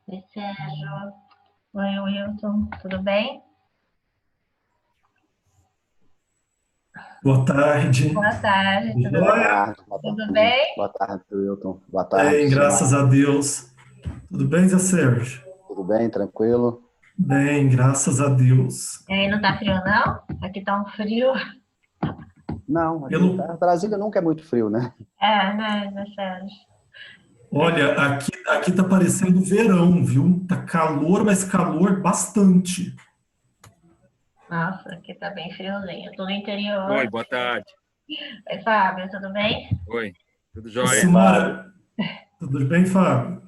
Oi, Sérgio. Oi, Wilton. Tudo bem? Boa tarde. Boa tarde, tudo Boa bem? Joia? tarde, boa Tudo tarde. bem? Boa tarde, Wilton. Boa tarde, Bem, graças Silmar. a Deus. Tudo bem, Zé Sérgio? Tudo bem, tranquilo? Bem, graças a Deus. E aí, não tá frio, não? Aqui tá um frio. Não, aqui Pelo, tá. Brasília nunca é muito frio, né? É, né, Zé Sérgio? olha, aqui tá parecendo verão, viu? Tá calor, mas calor bastante. Nossa, aqui tá bem friozinho. Eu tô no Oi, interior. boa tarde. Oi, Fábio, tudo bem? Oi, tudo Ô, Oi, jóia? Fábio. Silmara, tudo bem, Fábio?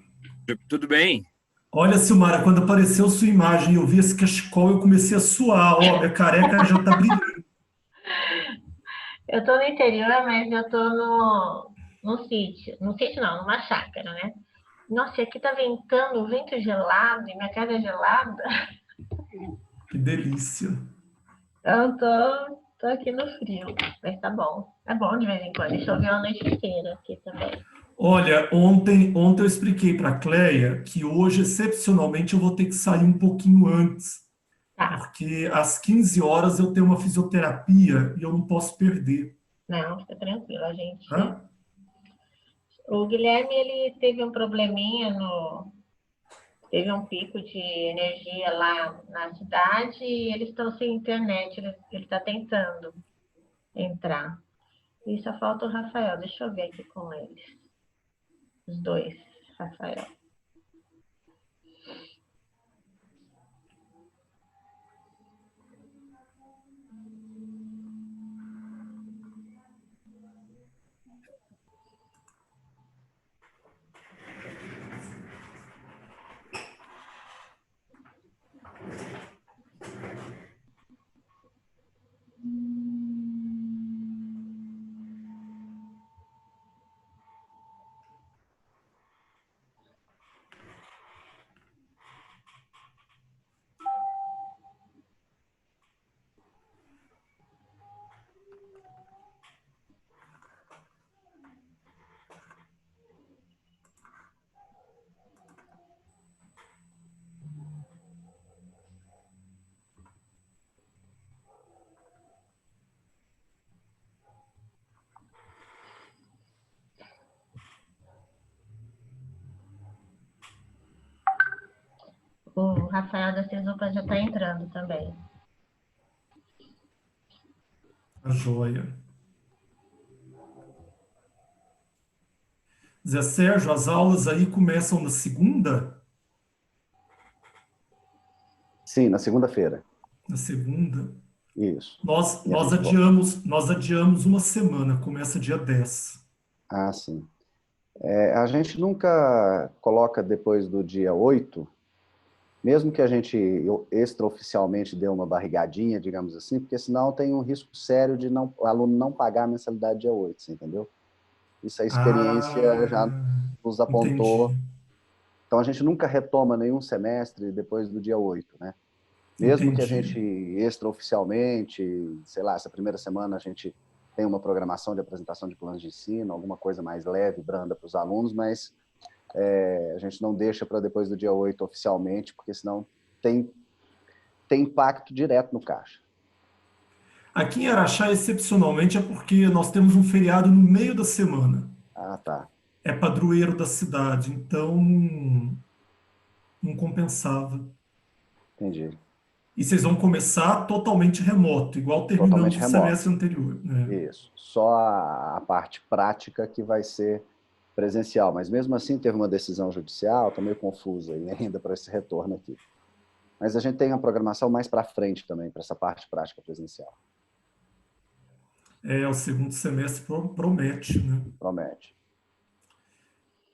Tudo bem? Olha, Silmara, quando apareceu sua imagem e eu vi esse cachecol, eu comecei a suar. Ó, minha careca já tá brilhando. Eu tô no interior, mas eu tô no sítio. No sítio não, numa chácara, né? Nossa, e aqui tá ventando, vento gelado, e minha casa é gelada. Que delícia. Eu tô aqui no frio, mas tá bom. É bom de vez em quando. E choveu a noite inteira aqui também. Olha, ontem eu expliquei para a Cleia que hoje, excepcionalmente, eu vou ter que sair um pouquinho antes, Tá. porque às 15 horas eu tenho uma fisioterapia e eu não posso perder, Não, fica tranquilo. A gente. tá? O Guilherme, ele teve um probleminha no. Teve um pico de energia lá na cidade e eles estão sem internet. Ele está tentando entrar. E só falta o Rafael. Deixa eu ver aqui com eles. Os dois, Rafael. O Rafael da Cezupa já está entrando também. A joia. Zé Sérgio, as aulas aí começam na segunda? Sim, na segunda-feira. Na segunda? Isso. Nós, E a nós gente volta. adiamos, nós adiamos uma semana, começa dia 10. Ah, sim. A gente nunca coloca depois do dia 8, mesmo que a gente extraoficialmente dê uma barrigadinha, digamos assim, porque senão tem um risco sério de o aluno não pagar a mensalidade dia 8, você entendeu? Isso a experiência já Ah, nos apontou. entendi, Então, a gente nunca retoma nenhum semestre depois do dia 8, né? Mesmo que a entendi. gente, extraoficialmente, sei lá, essa primeira semana a gente tem uma programação de apresentação de planos de ensino, alguma coisa mais leve, branda para os alunos, mas a gente não deixa para depois do dia 8 oficialmente, porque senão tem, tem impacto direto no caixa. Aqui em Araxá, excepcionalmente, é porque nós temos um feriado no meio da semana. Ah, tá. É padroeiro da cidade, então não compensava. Entendi. E vocês vão começar totalmente remoto, igual terminamos Totalmente o remoto. semestre anterior, né? Isso. Só a parte prática que vai ser presencial. Mas mesmo assim teve uma decisão judicial, estou meio confuso aí ainda para esse retorno aqui. Mas a gente tem uma programação mais para frente também, para essa parte prática presencial. O segundo semestre promete, né? Promete.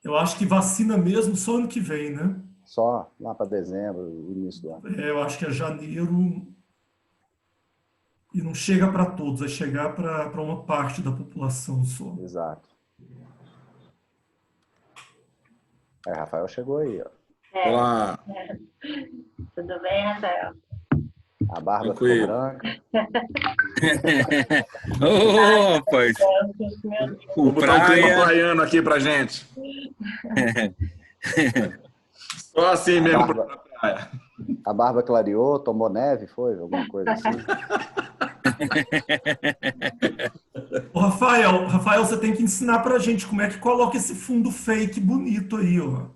Eu acho que vacina mesmo só ano que vem, né? Só lá para dezembro, início do ano. Eu acho que é janeiro e não chega para todos, vai chegar para uma parte da população só. Exato. Rafael chegou aí, ó. Olá. Tudo bem, Rafael? A barba Tranquilo. ficou branca. Ô, rapaz. O Vou botar um clima praia. praiano aqui pra gente. Só assim mesmo barba- pra praia. A barba clareou, tomou neve, foi? Alguma coisa assim. Ô, Rafael, você tem que ensinar pra gente como é que coloca esse fundo fake bonito aí, ó.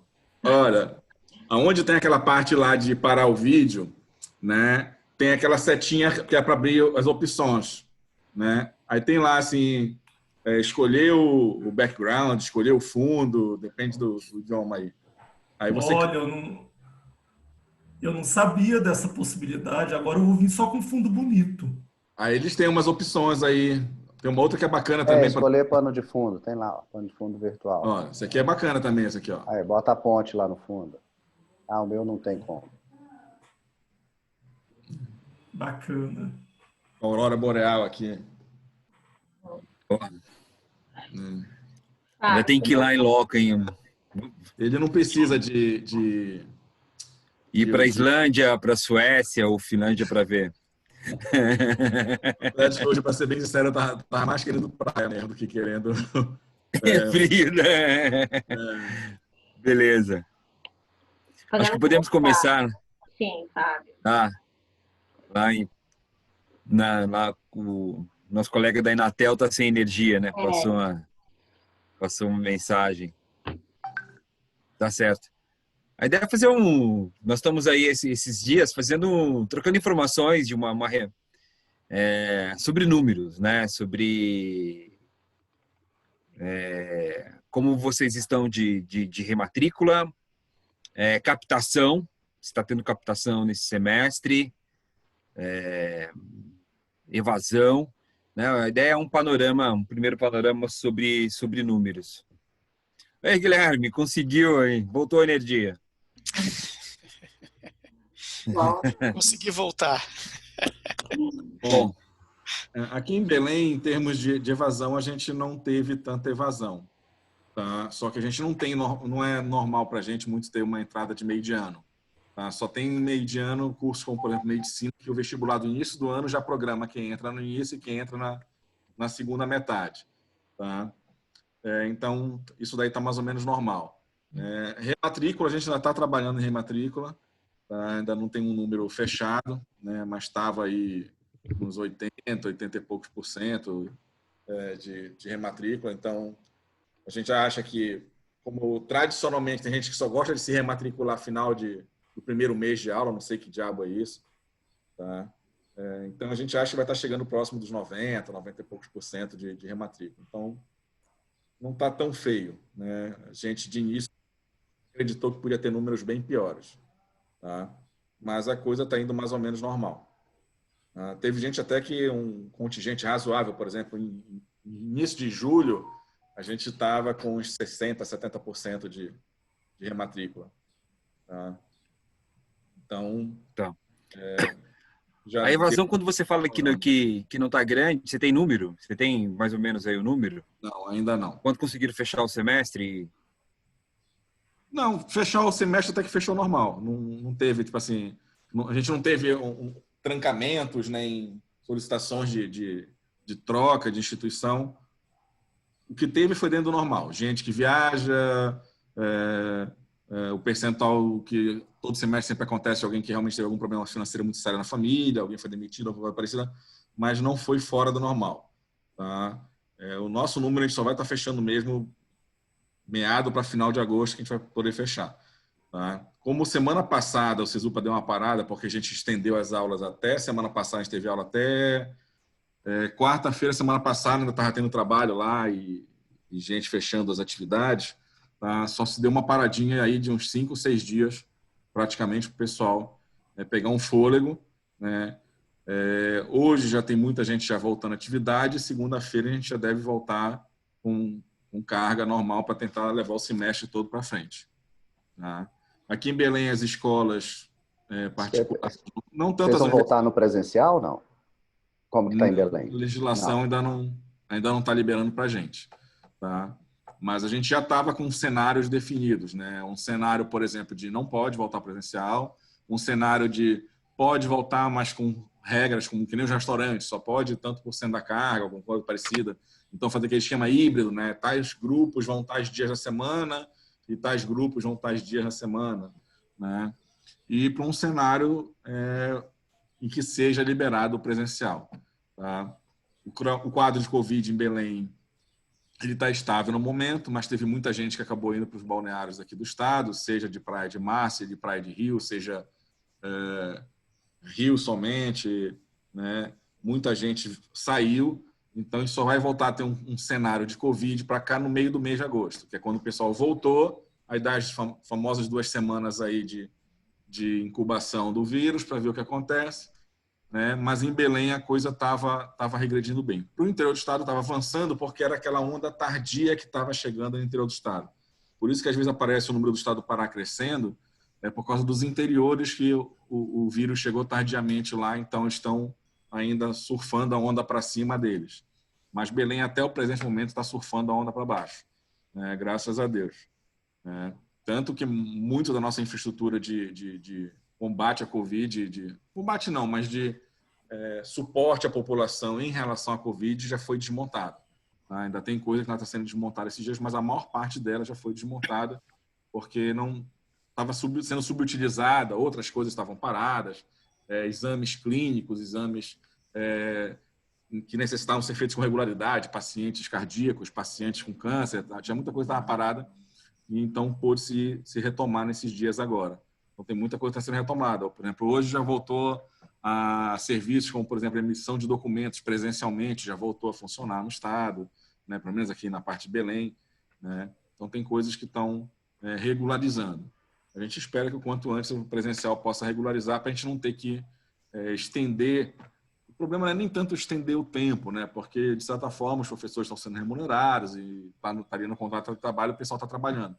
Olha, aonde tem aquela parte lá de parar o vídeo, né? Tem aquela setinha que é para abrir as opções, né? Aí tem lá assim, escolher o background, escolher o fundo, depende do idioma aí. Aí você Olha, eu não sabia dessa possibilidade, agora eu vou vir só com fundo bonito. Aí eles têm umas opções aí. Tem uma outra que é bacana também. Escolher pano de fundo. Tem lá, ó, pano de fundo virtual. Ó, esse aqui é bacana também, esse aqui, ó. Aí, bota a ponte lá no fundo. O meu não tem como. Bacana. Aurora Boreal aqui. Ainda tem que ir lá em loco, hein? Ele não precisa de... Ir para a Islândia, para a Suécia ou Finlândia para ver. Hoje, para ser bem sincero, eu tava mais querendo praia mesmo do que querendo. É frio, né? Beleza. Acho que podemos começar. Sim, Fábio. Lá o nosso colega da Inatel está sem energia, né? Passou uma mensagem. Tá certo. A ideia é fazer nós estamos aí esses dias trocando informações de sobre números, né? Sobre como vocês estão de rematrícula, captação, se está tendo captação nesse semestre, evasão, né? A ideia é um primeiro panorama sobre números. Ei, Guilherme, conseguiu, hein? Voltou a energia. Bom, Consegui voltar. Bom, aqui em Belém, em termos de evasão, a gente não teve tanta evasão. Tá? Só que a gente não é normal para a gente muito ter uma entrada de meio de ano. Tá? Só tem meio de ano cursos como, por exemplo, medicina, que o vestibular do início do ano já programa quem entra no início e quem entra na segunda metade. Tá? Então, isso daí está mais ou menos normal. Rematrícula, a gente ainda está trabalhando em rematrícula, tá? Ainda não tem um número fechado, né? Mas estava aí uns 80 e poucos por cento de rematrícula. Então, a gente acha que, como tradicionalmente tem gente que só gosta de se rematricular final do primeiro mês de aula, não sei que diabo é isso, tá? Então, a gente acha que vai estar chegando próximo dos 90 e poucos por cento de rematrícula. Então, não está tão feio, né? A gente, de início, acreditou que podia ter números bem piores, tá? Mas a coisa está indo mais ou menos normal. Teve gente até que um contingente razoável, por exemplo, em início de julho, a gente estava com uns 60%, 70% de rematrícula. Tá? Então, a evasão, quando você fala que não está grande, você tem número? Você tem mais ou menos aí o número? Não, ainda não. Quanto conseguiram fechar o semestre? Não, fechar o semestre até que fechou normal. Não teve, tipo assim, a gente não teve trancamentos, nem solicitações de troca de instituição. O que teve foi dentro do normal. Gente que viaja, o percentual que todo semestre sempre acontece, alguém que realmente teve algum problema financeiro muito sério na família, alguém foi demitido, alguma coisa parecida, mas não foi fora do normal. Tá? O nosso número a gente só vai estar fechando mesmo meado para final de agosto, que a gente vai poder fechar. Tá? Como semana passada o Cesupa deu uma parada, porque a gente estendeu as aulas até semana passada, a gente teve aula até quarta-feira, semana passada, ainda estava tendo trabalho lá e gente fechando as atividades, tá? Só se deu uma paradinha aí de uns 5, 6 dias, praticamente, para o pessoal pegar um fôlego, né? Hoje já tem muita gente já voltando à atividade, segunda-feira a gente já deve voltar com carga normal para tentar levar o semestre todo para frente. Tá? Aqui em Belém, as escolas particulares, não tanto Vocês as vão voltar no presencial, não? Como que está em Belém? A legislação ainda não está liberando para a gente. Tá? Mas a gente já estava com cenários definidos. Né? Um cenário, por exemplo, de não pode voltar presencial, um cenário de pode voltar, mas com regras, como que nem os restaurantes, só pode tanto por cento da carga, alguma coisa parecida. Então, fazer aquele esquema híbrido, né? Tais grupos vão tais dias da semana e tais grupos vão tais dias da semana. Né? E para um cenário em que seja liberado o presencial. Tá? O quadro de Covid em Belém ele está estável no momento, mas teve muita gente que acabou indo para os balneários aqui do estado, seja de Praia de Márcia, de Praia de Rio, seja Rio somente, né? Muita gente saiu, então a gente só vai voltar a ter um cenário de Covid para cá no meio do mês de agosto, que é quando o pessoal voltou, aí dá as famosas 2 semanas aí de incubação do vírus para ver o que acontece. Né? Mas em Belém a coisa estava regredindo bem. Para o interior do estado estava avançando porque era aquela onda tardia que estava chegando no interior do estado. Por isso que às vezes aparece o número do estado do Pará crescendo, por causa dos interiores que o vírus chegou tardiamente lá, então estão ainda surfando a onda para cima deles. Mas Belém até o presente momento está surfando a onda para baixo, né? Graças a Deus. Tanto que muito da nossa infraestrutura de combate à Covid, combate não, mas de suporte à população em relação à Covid já foi desmontada. Tá? Ainda tem coisa que não está sendo desmontada esses dias, mas a maior parte dela já foi desmontada porque não estava sendo subutilizada, outras coisas estavam paradas, exames clínicos, exames que necessitavam ser feitos com regularidade, pacientes cardíacos, pacientes com câncer, tinha muita coisa que estava parada, e então pôde se retomar nesses dias agora. Então, tem muita coisa que está sendo retomada. Por exemplo, hoje já voltou a serviços como, por exemplo, a emissão de documentos presencialmente, já voltou a funcionar no estado, né? Pelo menos aqui na parte de Belém. Né? Então, tem coisas que estão regularizando. A gente espera que o quanto antes o presencial possa regularizar para a gente não ter que estender. O problema não é nem tanto estender o tempo, né? Porque, de certa forma, os professores estão sendo remunerados e está ali no contrato de trabalho, o pessoal está trabalhando.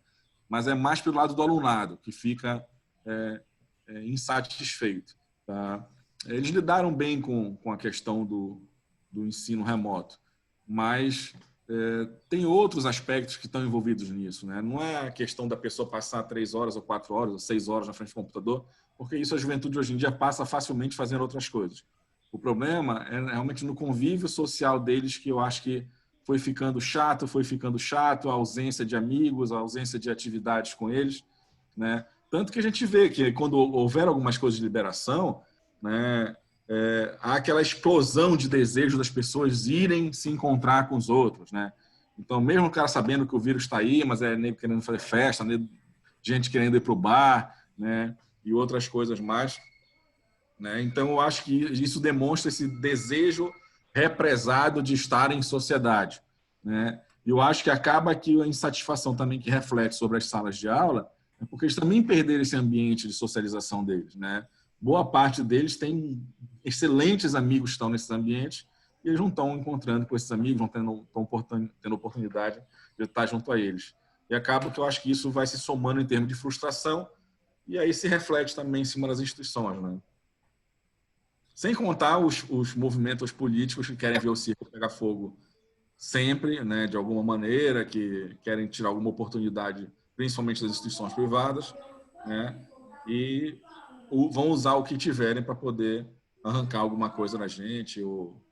Mas é mais pelo lado do alunado, que fica insatisfeito. Tá? Eles lidaram bem com a questão do ensino remoto, mas tem outros aspectos que estão envolvidos nisso. Né? Não é a questão da pessoa passar 3 horas, ou 4 horas, ou 6 horas na frente do computador, porque isso a juventude hoje em dia passa facilmente fazendo outras coisas. O problema é realmente no convívio social deles, que eu acho que foi ficando chato, a ausência de amigos, a ausência de atividades com eles. Né? Tanto que a gente vê que quando houver algumas coisas de liberação, né, há aquela explosão de desejo das pessoas irem se encontrar com os outros. Né? Então, mesmo o cara sabendo que o vírus está aí, mas nego querendo fazer festa, gente querendo ir para o bar, né, e outras coisas mais. Né? Então, eu acho que isso demonstra esse desejo represado de estar em sociedade. Né? E eu acho que acaba que a insatisfação também que reflete sobre as salas de aula é porque eles também perderam esse ambiente de socialização deles. Né? Boa parte deles tem excelentes amigos que estão nesses ambientes e eles não estão encontrando com esses amigos, não estão tendo oportunidade de estar junto a eles. E acaba que eu acho que isso vai se somando em termos de frustração e aí se reflete também em cima das instituições. Né? Sem contar os movimentos políticos que querem ver o circo pegar fogo sempre, né, de alguma maneira, que querem tirar alguma oportunidade, principalmente das instituições privadas, né, e vão usar o que tiverem para poder arrancar alguma coisa da gente ou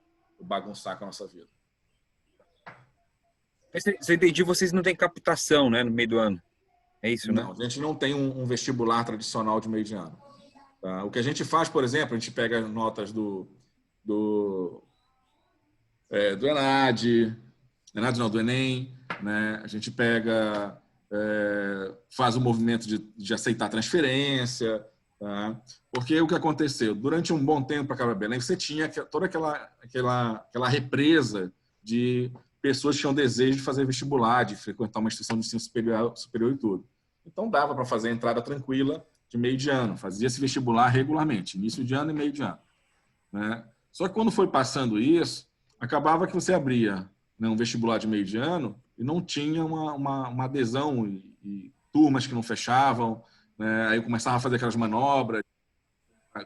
bagunçar com a nossa vida. Se eu entendi, vocês não têm captação, né, no meio do ano. É isso, né? Não, a gente não tem um vestibular tradicional de meio de ano. Tá? O que a gente faz, por exemplo, a gente pega notas do ENAD, do Enem, né? A gente pega, faz o movimento de aceitar transferência, tá? Porque o que aconteceu? Durante um bom tempo para Belém, você tinha toda aquela represa de pessoas que tinham desejo de fazer vestibular, de frequentar uma instituição de ensino superior e tudo. Então, dava para fazer a entrada tranquila de meio de ano, fazia-se vestibular regularmente, início de ano e meio de ano, né? Só que quando foi passando isso, acabava que você abria, né, um vestibular de meio de ano e não tinha uma adesão e turmas que não fechavam, né? Aí eu começava a fazer aquelas manobras,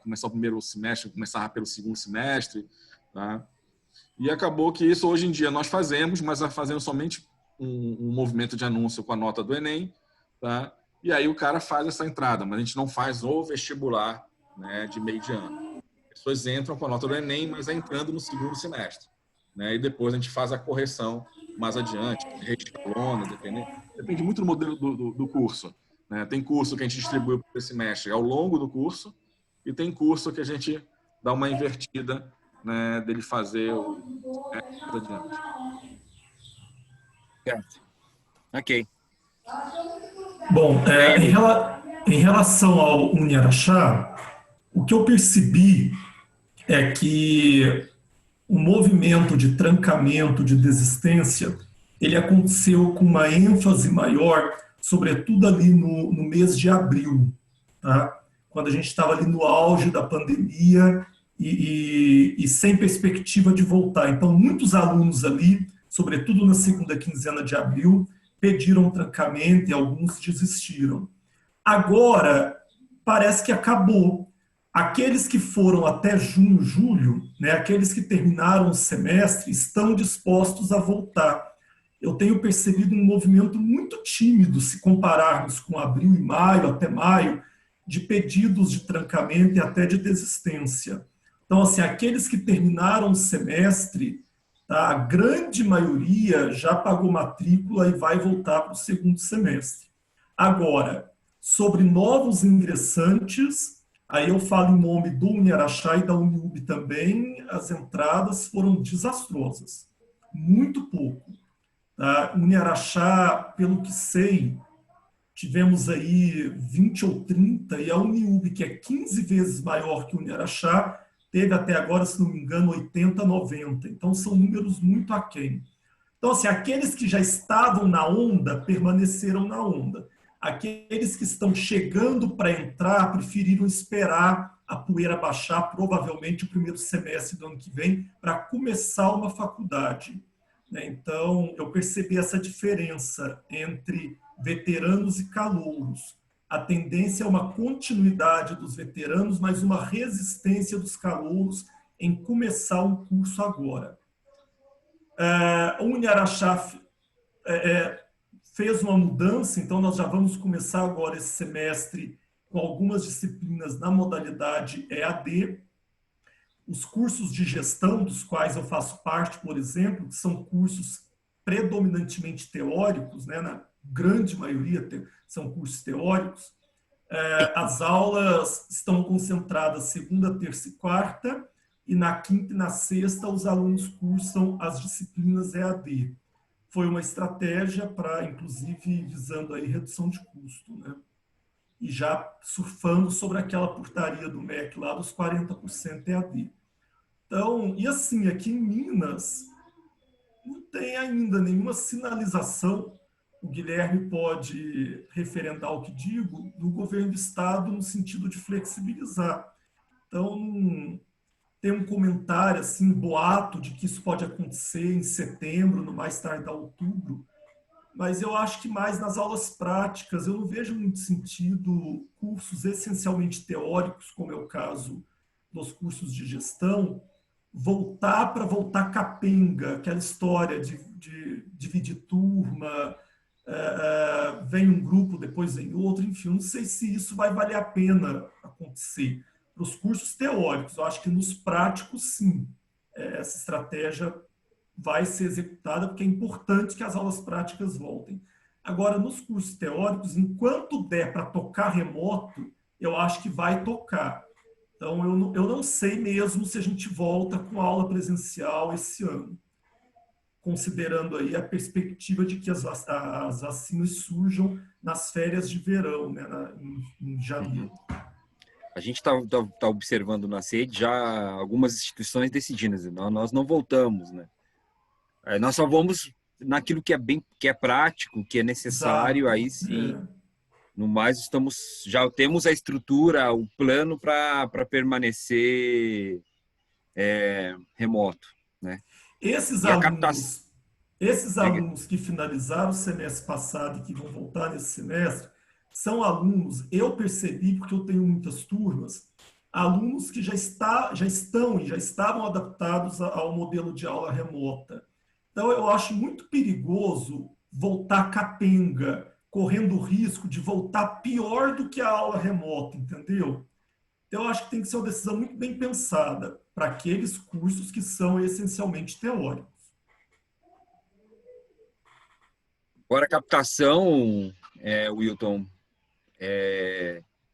começar o primeiro semestre, começava pelo segundo semestre, tá? E acabou que isso hoje em dia nós fazemos, mas fazendo somente um movimento de anúncio com a nota do Enem, tá? E aí o cara faz essa entrada, mas a gente não faz o vestibular, né, de meio de ano. As pessoas entram com a nota do Enem, mas é entrando no segundo semestre, né? E depois a gente faz a correção mais adiante, reescalona, depende muito do modelo do curso, né? Tem curso que a gente distribui por semestre ao longo do curso e tem curso que a gente dá uma invertida, né, dele fazer o mais adiante. Certo. Ok. Bom, em relação ao Uniaraxá, o que eu percebi é que o movimento de trancamento, de desistência, ele aconteceu com uma ênfase maior, sobretudo ali no mês de abril, tá? Quando a gente estava ali no auge da pandemia e sem perspectiva de voltar. Então, muitos alunos ali, sobretudo na segunda quinzena de abril, pediram trancamento e alguns desistiram. Agora, parece que acabou. Aqueles que foram até junho, julho, né, aqueles que terminaram o semestre, estão dispostos a voltar. Eu tenho percebido um movimento muito tímido, se compararmos com abril e maio, até maio, de pedidos de trancamento e até de desistência. Então, assim, aqueles que terminaram o semestre, tá, a grande maioria já pagou matrícula e vai voltar para o segundo semestre. Agora, sobre novos ingressantes, aí eu falo em nome do Uniaraxá e da Uniub também, as entradas foram desastrosas, muito pouco. Tá? Uniaraxá, pelo que sei, tivemos aí 20 ou 30, e a Uniub, que é 15 vezes maior que o Uniaraxá, teve até agora, se não me engano, 80, 90. Então, são números muito aquém. Então, assim, aqueles que já estavam na onda, permaneceram na onda. Aqueles que estão chegando para entrar, preferiram esperar a poeira baixar, provavelmente o primeiro semestre do ano que vem, para começar uma faculdade. Então, eu percebi essa diferença entre veteranos e calouros. A tendência é uma continuidade dos veteranos, mas uma resistência dos calouros em começar um curso agora. O Uniaraxá fez uma mudança, então nós já vamos começar agora esse semestre com algumas disciplinas na modalidade EAD. Os cursos de gestão, dos quais eu faço parte, por exemplo, que são cursos predominantemente teóricos, né, na grande maioria são cursos teóricos, as aulas estão concentradas segunda, terça e quarta, e na quinta e na sexta os alunos cursam as disciplinas EAD. Foi uma estratégia para, inclusive, visando aí redução de custo, né? E já surfando sobre aquela portaria do MEC lá dos 40% EAD. Então, e assim, aqui em Minas, não tem ainda nenhuma sinalização, o Guilherme pode referendar o que digo, do governo do Estado no sentido de flexibilizar. Então, tem um comentário, assim, boato de que isso pode acontecer em setembro, no mais tardar outubro, mas eu acho que mais nas aulas práticas, eu não vejo muito sentido cursos essencialmente teóricos, como é o caso dos cursos de gestão, voltar capenga, aquela história de dividir turma, vem um grupo, depois vem outro, enfim, eu não sei se isso vai valer a pena acontecer. Para os cursos teóricos, eu acho que nos práticos, sim, essa estratégia vai ser executada, porque é importante que as aulas práticas voltem. Agora, nos cursos teóricos, enquanto der para tocar remoto, eu acho que vai tocar. Então, eu não sei mesmo se a gente volta com aula presencial esse ano, considerando aí a perspectiva de que as vacinas surjam nas férias de verão, né, em janeiro. A gente tá observando na sede já algumas instituições decidindo, nós não voltamos, né? Nós só vamos naquilo que é prático, que é necessário, Exato. aí sim. No mais, já temos a estrutura, o plano para permanecer remoto, né? Esses E a captação, alunos, esses diga. alunos que finalizaram o semestre passado e que vão voltar nesse semestre, são alunos, eu percebi, porque eu tenho muitas turmas, alunos que já estão e já estavam adaptados ao modelo de aula remota. Então, eu acho muito perigoso voltar capenga, correndo o risco de voltar pior do que a aula remota, entendeu? Então, eu acho que tem que ser uma decisão muito bem pensada para aqueles cursos que são essencialmente teóricos. Agora a captação, Wilton,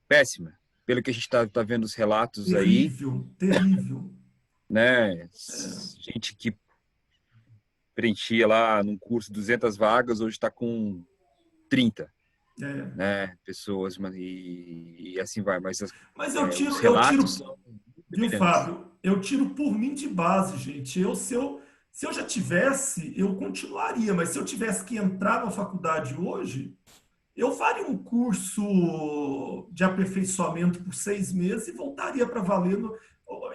péssima. Pelo que a gente está vendo os relatos aí, Terrível, terrível. né? Gente que preenchia lá num curso 200 vagas, hoje está com 30, É. né? Pessoas, e assim vai. Mas Mas os eu relatos tiro, são viu, semelhantes. Fábio? Eu tiro por mim de base, gente. Se eu já tivesse, eu continuaria, mas se eu tivesse que entrar na faculdade hoje, eu faria um curso de aperfeiçoamento por 6 meses e voltaria para valer,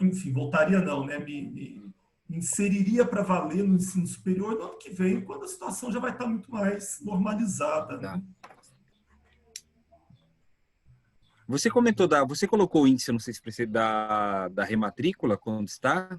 enfim, voltaria não, né? Me inseriria para valer no ensino superior no ano que vem, quando a situação já vai estar muito mais normalizada, Tá. né? Você colocou o índice, eu não sei se precisa da rematrícula, quando está?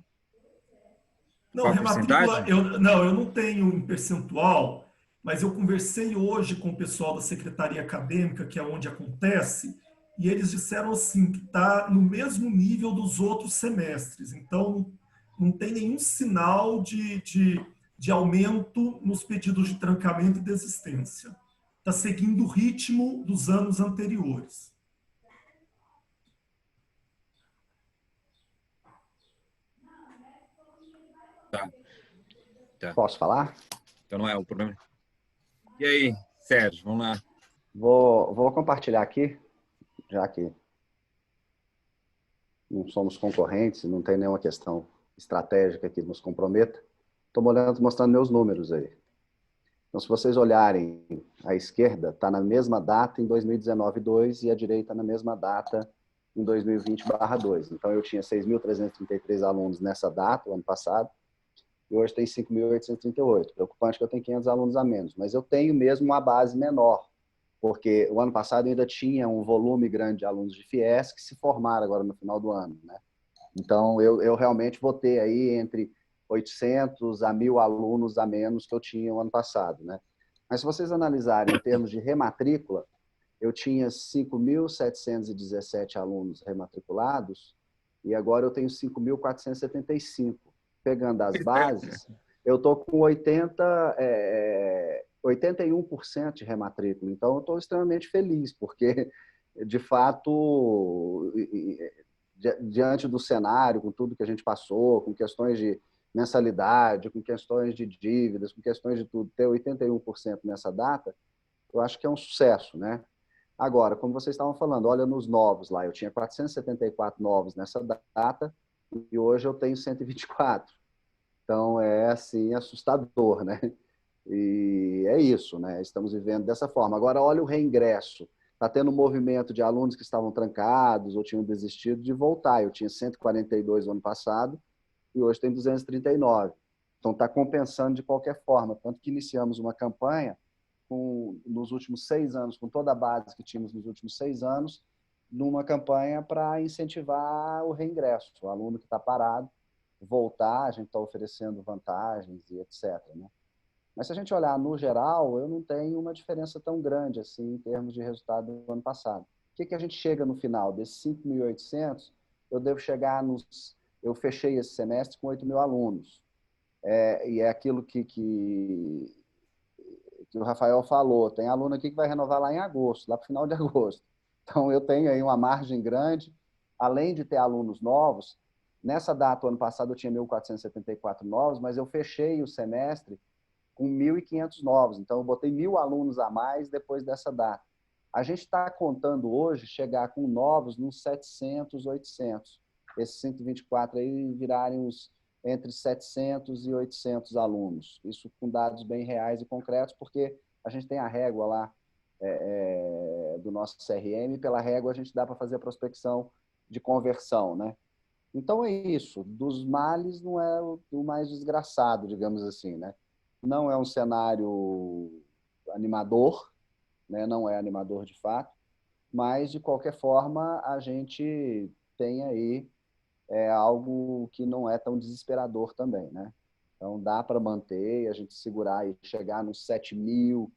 Não, Qual a rematrícula, porcentagem? eu não tenho em percentual, mas eu conversei hoje com o pessoal da Secretaria Acadêmica, que é onde acontece, e eles disseram assim que está no mesmo nível dos outros semestres. Então, não tem nenhum sinal de aumento nos pedidos de trancamento e desistência. Está seguindo o ritmo dos anos anteriores. Tá, tá. Posso falar? Então não é o problema. E aí, Sérgio, vamos lá. Vou compartilhar aqui, já que não somos concorrentes, não tem nenhuma questão estratégica que nos comprometa. Estou mostrando meus números aí. Então, se vocês olharem, a esquerda está na mesma data em 2019-2 e a direita na mesma data em 2020/2. Então, eu tinha 6.333 alunos nessa data, o ano passado, e hoje tem 5.838. Preocupante que eu tenho 500 alunos a menos, mas eu tenho mesmo uma base menor, porque o ano passado eu ainda tinha um volume grande de alunos de FIES que se formaram agora no final do ano, né? Então, eu realmente vou ter aí entre 800 a 1.000 alunos a menos que eu tinha o ano passado, né? Mas se vocês analisarem em termos de rematrícula, eu tinha 5.717 alunos rematriculados e agora eu tenho 5.475. Pegando as bases, eu estou com 81% de rematrícula. Então, eu estou extremamente feliz, porque, de fato, diante do cenário, com tudo que a gente passou, com questões de mensalidade, com questões de dívidas, com questões de tudo, ter 81% nessa data, eu acho que é um sucesso, né? Agora, como vocês estavam falando, olha nos novos lá, eu tinha 474 novos nessa data e hoje eu tenho 124. Então, é assim, assustador, né? E é isso, né? Estamos vivendo dessa forma. Agora, olha o reingresso. Está tendo um movimento de alunos que estavam trancados ou tinham desistido de voltar. Eu tinha 142 no ano passado e hoje tem 239. Então, está compensando de qualquer forma. Tanto que iniciamos uma campanha nos últimos 6 anos, com toda a base que tínhamos nos últimos 6 anos, numa campanha para incentivar o reingresso. O aluno que está parado, voltar, a gente está oferecendo vantagens e etc., né? Mas se a gente olhar no geral, eu não tenho uma diferença tão grande assim em termos de resultado do ano passado. O que a gente chega no final? Desses 5.800, eu devo chegar nos... Eu fechei esse semestre com 8.000 alunos. E é aquilo que o Rafael falou. Tem aluno aqui que vai renovar lá em agosto, lá para o final de agosto. Então, eu tenho aí uma margem grande. Além de ter alunos novos, nessa data, o ano passado, eu tinha 1.474 novos, mas eu fechei o semestre com 1.500 novos. Então, eu botei 1.000 alunos a mais depois dessa data. A gente está contando hoje chegar com novos nos 700, 800. Esses 124 aí virarem uns entre 700 e 800 alunos. Isso com dados bem reais e concretos, porque a gente tem a régua lá do nosso CRM, pela régua a gente dá para fazer a prospecção de conversão, né? Então é isso, dos males não é o mais desgraçado, digamos assim, né? Não é um cenário animador, né? Não é animador de fato, mas de qualquer forma a gente tem aí algo que não é tão desesperador também, né? Então dá para manter, a gente segurar e chegar nos 7.000,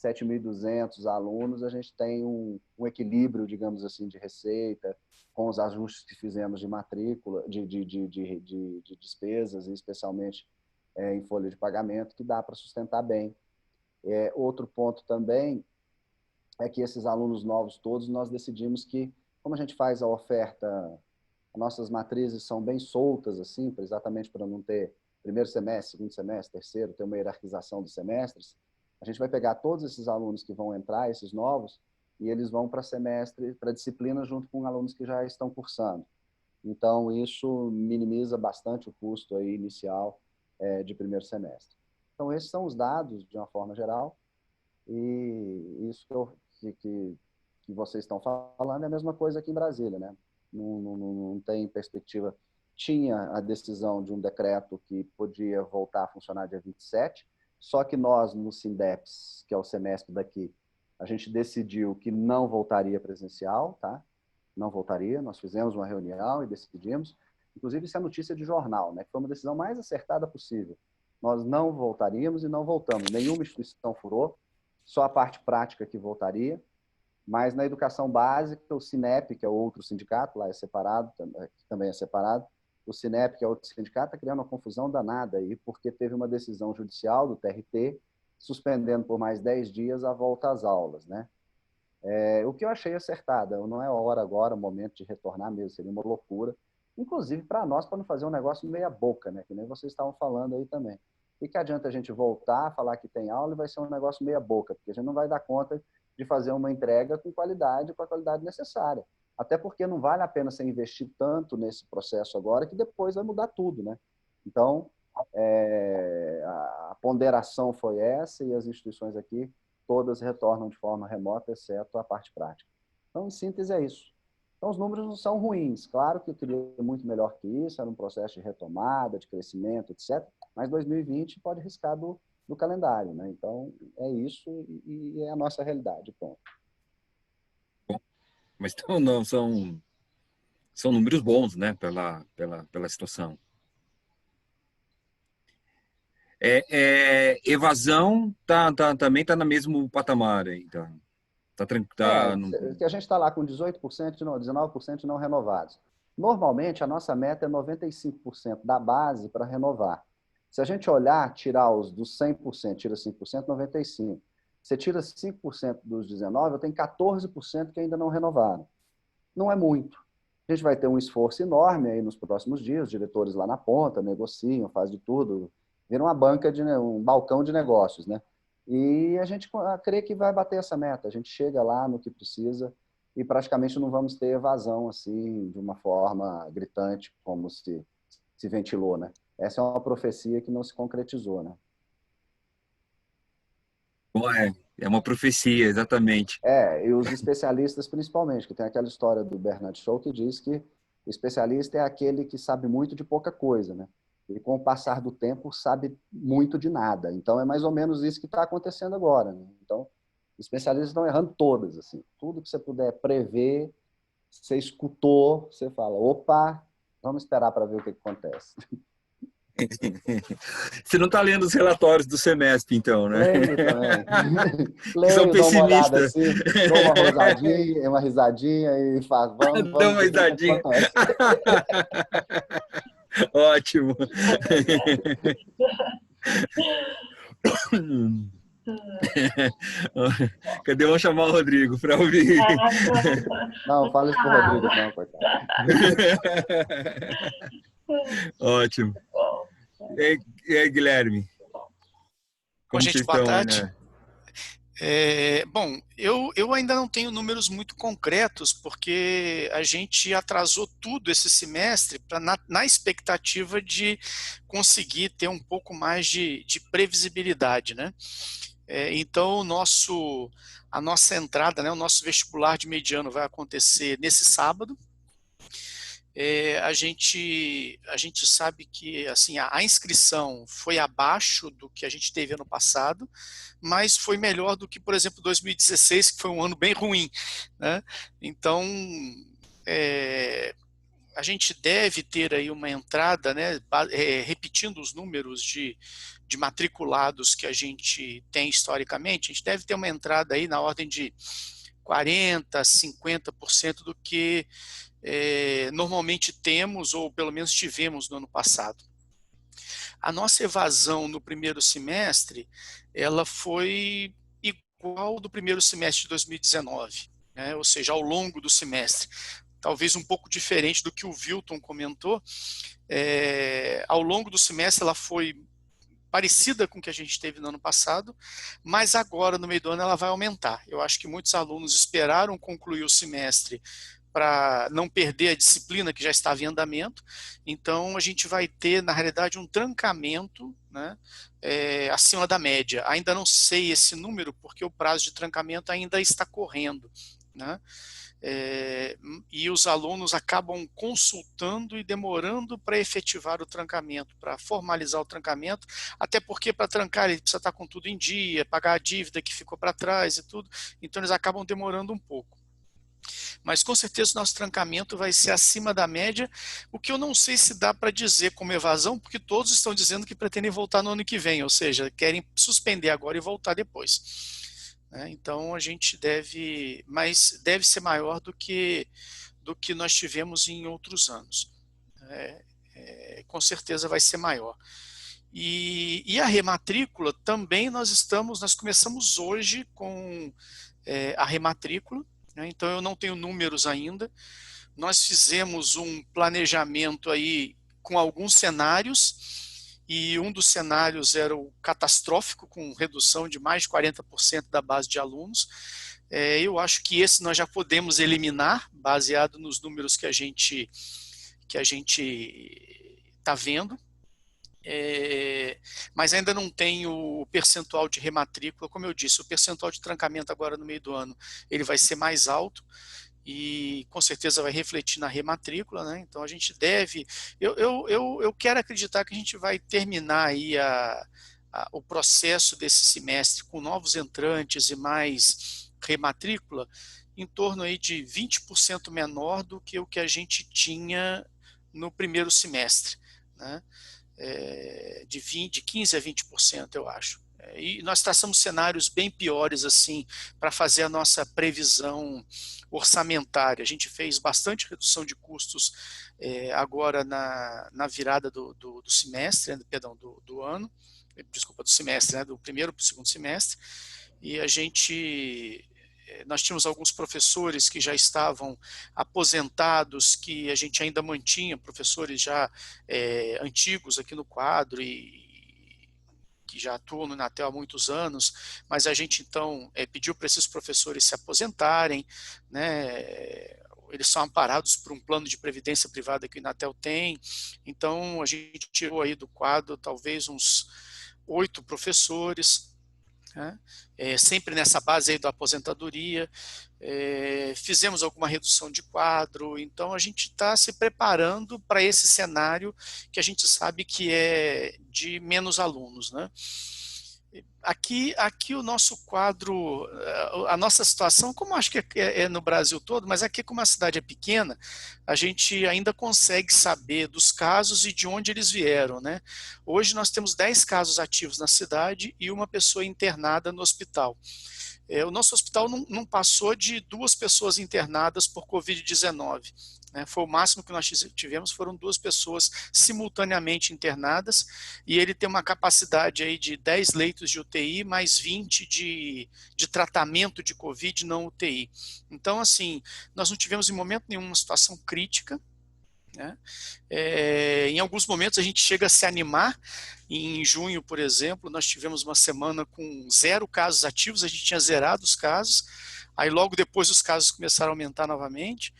7.200 alunos, a gente tem um equilíbrio, digamos assim, de receita, com os ajustes que fizemos de matrícula, de despesas, especialmente em folha de pagamento, que dá para sustentar bem. Outro ponto também é que esses alunos novos todos, nós decidimos que, como a gente faz a oferta, nossas matrizes são bem soltas, assim, exatamente para não ter primeiro semestre, segundo semestre, terceiro, ter uma hierarquização dos semestres, a gente vai pegar todos esses alunos que vão entrar, esses novos, e eles vão para semestre, para disciplina, junto com alunos que já estão cursando. Então, isso minimiza bastante o custo aí inicial de primeiro semestre. Então, esses são os dados, de uma forma geral, e isso que vocês estão falando é a mesma coisa aqui em Brasília, né? Não tem perspectiva. Tinha a decisão de um decreto que podia voltar a funcionar dia 27, só que nós, no Sindeps, que é o semestre daqui, a gente decidiu que não voltaria presencial, tá? Não voltaria, nós fizemos uma reunião e decidimos, inclusive isso é notícia de jornal, né? Que foi uma decisão mais acertada possível. Nós não voltaríamos e não voltamos, nenhuma instituição furou, só a parte prática que voltaria, mas na educação básica, o Sinep, que é outro sindicato, lá é separado, também é separado, o Sinep, que é outro sindicato, está criando uma confusão danada aí, porque teve uma decisão judicial do TRT suspendendo por mais 10 dias a volta às aulas, né? O que eu achei acertada, não é hora agora, o momento de retornar mesmo, seria uma loucura, inclusive para nós, para não fazer um negócio meia boca, né? Que nem vocês estavam falando aí também. E que adianta a gente voltar, falar que tem aula e vai ser um negócio meia boca, porque a gente não vai dar conta de fazer uma entrega com a qualidade necessária. Até porque não vale a pena você investir tanto nesse processo agora, que depois vai mudar tudo, né? Então, a ponderação foi essa, e as instituições aqui todas retornam de forma remota, exceto a parte prática. Então, em síntese, é isso. Então, os números não são ruins. Claro que eu queria muito melhor que isso, era um processo de retomada, de crescimento, etc. Mas 2020 pode riscar do calendário, né? Então, é isso e é a nossa realidade, ponto. Mas então, não, são números bons, né, pela situação. Evasão também está no mesmo patamar aí, então. Que a gente está lá com 18%, 19% não renovados. Normalmente, a nossa meta é 95% da base para renovar. Se a gente olhar, tirar dos 100%, tira 5%, 95%. Você tira 5% dos 19%, eu tenho 14% que ainda não renovaram. Não é muito. A gente vai ter um esforço enorme aí nos próximos dias, os diretores lá na ponta negociam, fazem de tudo, viram uma banca, um balcão de negócios, né? E a gente crê que vai bater essa meta. A gente chega lá no que precisa e praticamente não vamos ter evasão assim, de uma forma gritante, como se ventilou, né? Essa é uma profecia que não se concretizou, né? É uma profecia, exatamente. E os especialistas principalmente, que tem aquela história do Bernard Shaw que diz que o especialista é aquele que sabe muito de pouca coisa, né? E com o passar do tempo sabe muito de nada. Então é mais ou menos isso que está acontecendo agora, né? Então, os especialistas estão errando todas, assim. Tudo que você puder prever, você escutou, você fala, opa, vamos esperar para ver o que acontece. Você não está lendo os relatórios do semestre, então, né? Leio também. Leio, são dou uma olhada pessimistas. assim, dou uma risadinha e faço, vamos Dá uma ver o que risadinha. acontece. Ótimo. Cadê? Vamos chamar o Rodrigo para ouvir. Não, fala isso pro Rodrigo, não, coitado. Ótimo. E aí, Guilherme? Bom, gente, boa tarde. Né? Bom, eu ainda não tenho números muito concretos, porque a gente atrasou tudo esse semestre na expectativa de conseguir ter um pouco mais de previsibilidade, né? Então, a nossa entrada, né, o nosso vestibular de mediano vai acontecer nesse sábado. A gente sabe que assim, a inscrição foi abaixo do que a gente teve ano passado, mas foi melhor do que, por exemplo, 2016, que foi um ano bem ruim, né? Então, a gente deve ter aí uma entrada, né, repetindo os números de matriculados que a gente tem historicamente, a gente deve ter uma entrada aí na ordem de 40%, 50% do que normalmente temos, ou pelo menos tivemos no ano passado. A nossa evasão no primeiro semestre, ela foi igual do primeiro semestre de 2019, né? Ou seja, ao longo do semestre. Talvez um pouco diferente do que o Wilton comentou, ao longo do semestre ela foi parecida com o que a gente teve no ano passado, mas agora, no meio do ano, ela vai aumentar. Eu acho que muitos alunos esperaram concluir o semestre para não perder a disciplina que já estava em andamento, então a gente vai ter, na realidade, um trancamento, né, acima da média. Ainda não sei esse número, porque o prazo de trancamento ainda está correndo, né? E os alunos acabam consultando e demorando para efetivar o trancamento, para formalizar o trancamento, até porque para trancar ele precisa estar com tudo em dia, pagar a dívida que ficou para trás e tudo, então eles acabam demorando um pouco. Mas com certeza o nosso trancamento vai ser acima da média, o que eu não sei se dá para dizer como evasão, porque todos estão dizendo que pretendem voltar no ano que vem, ou seja, querem suspender agora e voltar depois. Então a gente mas deve ser maior do que nós tivemos em outros anos. Com certeza vai ser maior. E a rematrícula também nós começamos hoje com a rematrícula, né? Então eu não tenho números ainda. Nós fizemos um planejamento aí com alguns cenários, e um dos cenários era o catastrófico, com redução de mais de 40% da base de alunos. Eu acho que esse nós já podemos eliminar, baseado nos números que a gente está vendo. Mas ainda não tem o percentual de rematrícula. Como eu disse, o percentual de trancamento agora no meio do ano ele vai ser mais alto, e com certeza vai refletir na rematrícula, né? Então a gente deve, eu quero acreditar que a gente vai terminar aí o processo desse semestre com novos entrantes e mais rematrícula em torno aí de 20% menor do que o que a gente tinha no primeiro semestre, né? De 15% a 20%, eu acho. E nós traçamos cenários bem piores assim para fazer a nossa previsão orçamentária. A gente fez bastante redução de custos agora na virada do semestre, perdão, do ano, desculpa, do semestre, né, do primeiro para o segundo semestre, e nós tínhamos alguns professores que já estavam aposentados, que a gente ainda mantinha, professores já antigos aqui no quadro e que já atuam no Inatel há muitos anos, mas a gente então pediu para esses professores se aposentarem, né? Eles são amparados por um plano de previdência privada que o Inatel tem, então a gente tirou aí do quadro talvez uns 8 professores, né? Sempre nessa base aí da aposentadoria. Fizemos alguma redução de quadro, então a gente está se preparando para esse cenário que a gente sabe que é de menos alunos, né? Aqui o nosso quadro, a nossa situação, como acho que é no Brasil todo, mas aqui como a cidade é pequena, a gente ainda consegue saber dos casos e de onde eles vieram, né? Hoje nós temos 10 casos ativos na cidade e uma pessoa internada no hospital. O nosso hospital não passou de 2 pessoas internadas por Covid-19. Né? Foi o máximo que nós tivemos, foram 2 pessoas simultaneamente internadas, e ele tem uma capacidade aí de 10 leitos de UTI, mais 20 de tratamento de Covid não UTI. Então, assim, nós não tivemos em momento nenhum uma situação crítica, né? Em alguns momentos a gente chega a se animar. Em junho, por exemplo, nós tivemos uma semana com 0 casos ativos, a gente tinha zerado os casos, aí logo depois os casos começaram a aumentar novamente.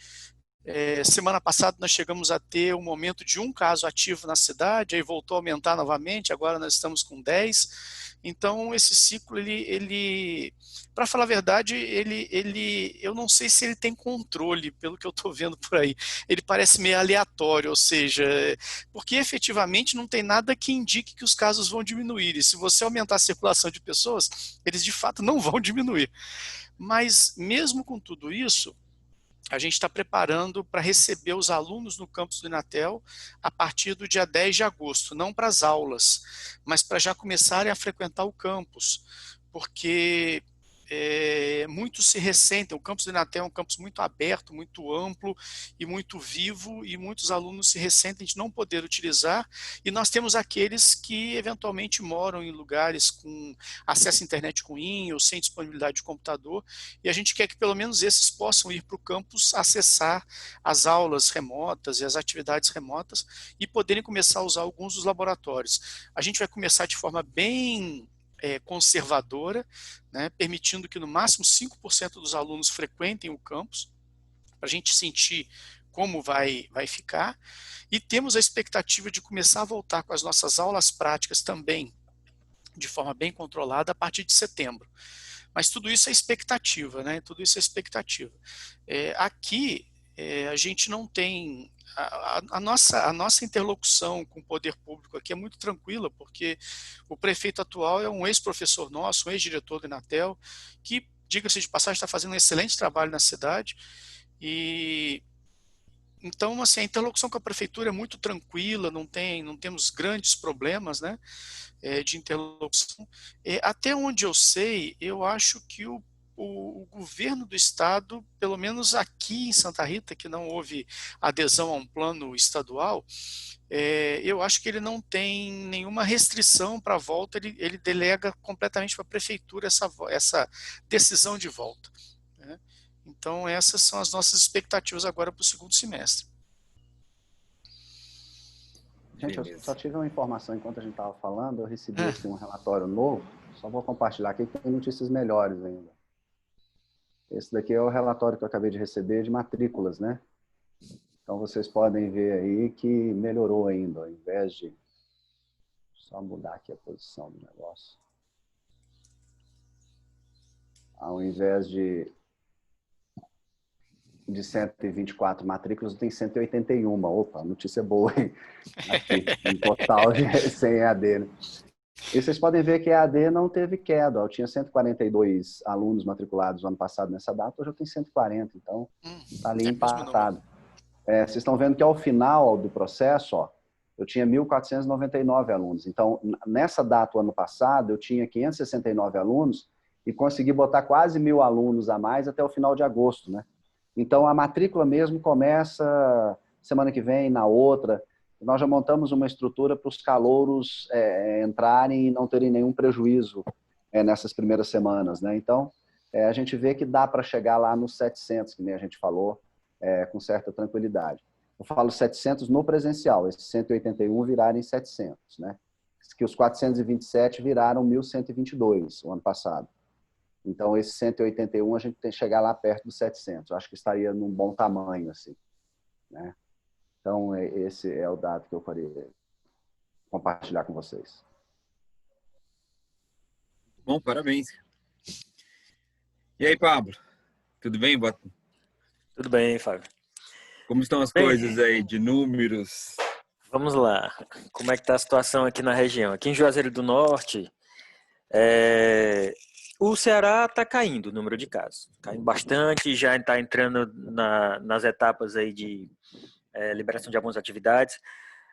Semana passada nós chegamos a ter um momento de 1 caso ativo na cidade, aí voltou a aumentar novamente, agora nós estamos com 10. Então esse ciclo, para falar a verdade, eu não sei se ele tem controle, pelo que eu estou vendo por aí. Ele parece meio aleatório, ou seja, porque efetivamente não tem nada que indique que os casos vão diminuir. E se você aumentar a circulação de pessoas, eles de fato não vão diminuir. Mas mesmo com tudo isso, a gente está preparando para receber os alunos no campus do Inatel a partir do dia 10 de agosto, não para as aulas, mas para já começarem a frequentar o campus, porque muitos se ressentem. O campus do Inatel é um campus muito aberto, muito amplo e muito vivo, e muitos alunos se ressentem de não poder utilizar, e nós temos aqueles que eventualmente moram em lugares com acesso à internet ruim ou sem disponibilidade de computador, e a gente quer que pelo menos esses possam ir para o campus acessar as aulas remotas e as atividades remotas e poderem começar a usar alguns dos laboratórios. A gente vai começar de forma bem conservadora, né, permitindo que no máximo 5% dos alunos frequentem o campus, para a gente sentir como vai ficar, e temos a expectativa de começar a voltar com as nossas aulas práticas também, de forma bem controlada, a partir de setembro. Mas tudo isso é expectativa, né? Tudo isso é expectativa. Aqui, a gente não tem... A nossa interlocução com o poder público aqui é muito tranquila, porque o prefeito atual é um ex-professor nosso, um ex-diretor do Inatel, que, diga-se de passagem, está fazendo um excelente trabalho na cidade. E então, assim, a interlocução com a prefeitura é muito tranquila, não temos grandes problemas, né, de interlocução. Até onde eu sei, eu acho que o governo do estado, pelo menos aqui em Santa Rita, que não houve adesão a um plano estadual, eu acho que ele não tem nenhuma restrição para a volta, ele delega completamente para a prefeitura essa decisão de volta, né? Então essas são as nossas expectativas agora para o segundo semestre. Gente, eu só tive uma informação enquanto a gente estava falando, eu recebi aqui um relatório novo, só vou compartilhar aqui que tem notícias melhores ainda. Esse daqui é o relatório que eu acabei de receber de matrículas, né? Então vocês podem ver aí que melhorou ainda, ao invés de... Só mudar aqui a posição do negócio. Ao invés de 124 matrículas, tem 181. Opa, notícia boa, hein? Aqui, em total, sem EAD, né? E vocês podem ver que a EAD não teve queda. Eu tinha 142 alunos matriculados no ano passado nessa data, hoje eu tenho 140, então está ali empatado. Vocês estão vendo que ao final do processo, ó, eu tinha 1.499 alunos. Então, nessa data, o ano passado, eu tinha 569 alunos e consegui botar quase 1.000 alunos a mais até o final de agosto, né? Então, a matrícula mesmo começa semana que vem, na outra. Nós já montamos uma estrutura para os calouros entrarem e não terem nenhum prejuízo nessas primeiras semanas, né? Então, a gente vê que dá para chegar lá nos 700, que nem a gente falou, com certa tranquilidade. Eu falo 700 no presencial, esses 181 virarem 700, né? Que os 427 viraram 1.122 o ano passado. Então, esse 181 a gente tem que chegar lá perto dos 700. Eu acho que estaria num bom tamanho, assim, né? Então, esse é o dado que eu queria compartilhar com vocês. Bom, parabéns. E aí, Pablo? Tudo bem? Tudo bem, Fábio. Como estão as coisas aí de números? Vamos lá. Como é que está a situação aqui na região? Aqui em Juazeiro do Norte, o Ceará está caindo o número de casos. Caindo bastante, já está entrando nas etapas aí de liberação de algumas atividades.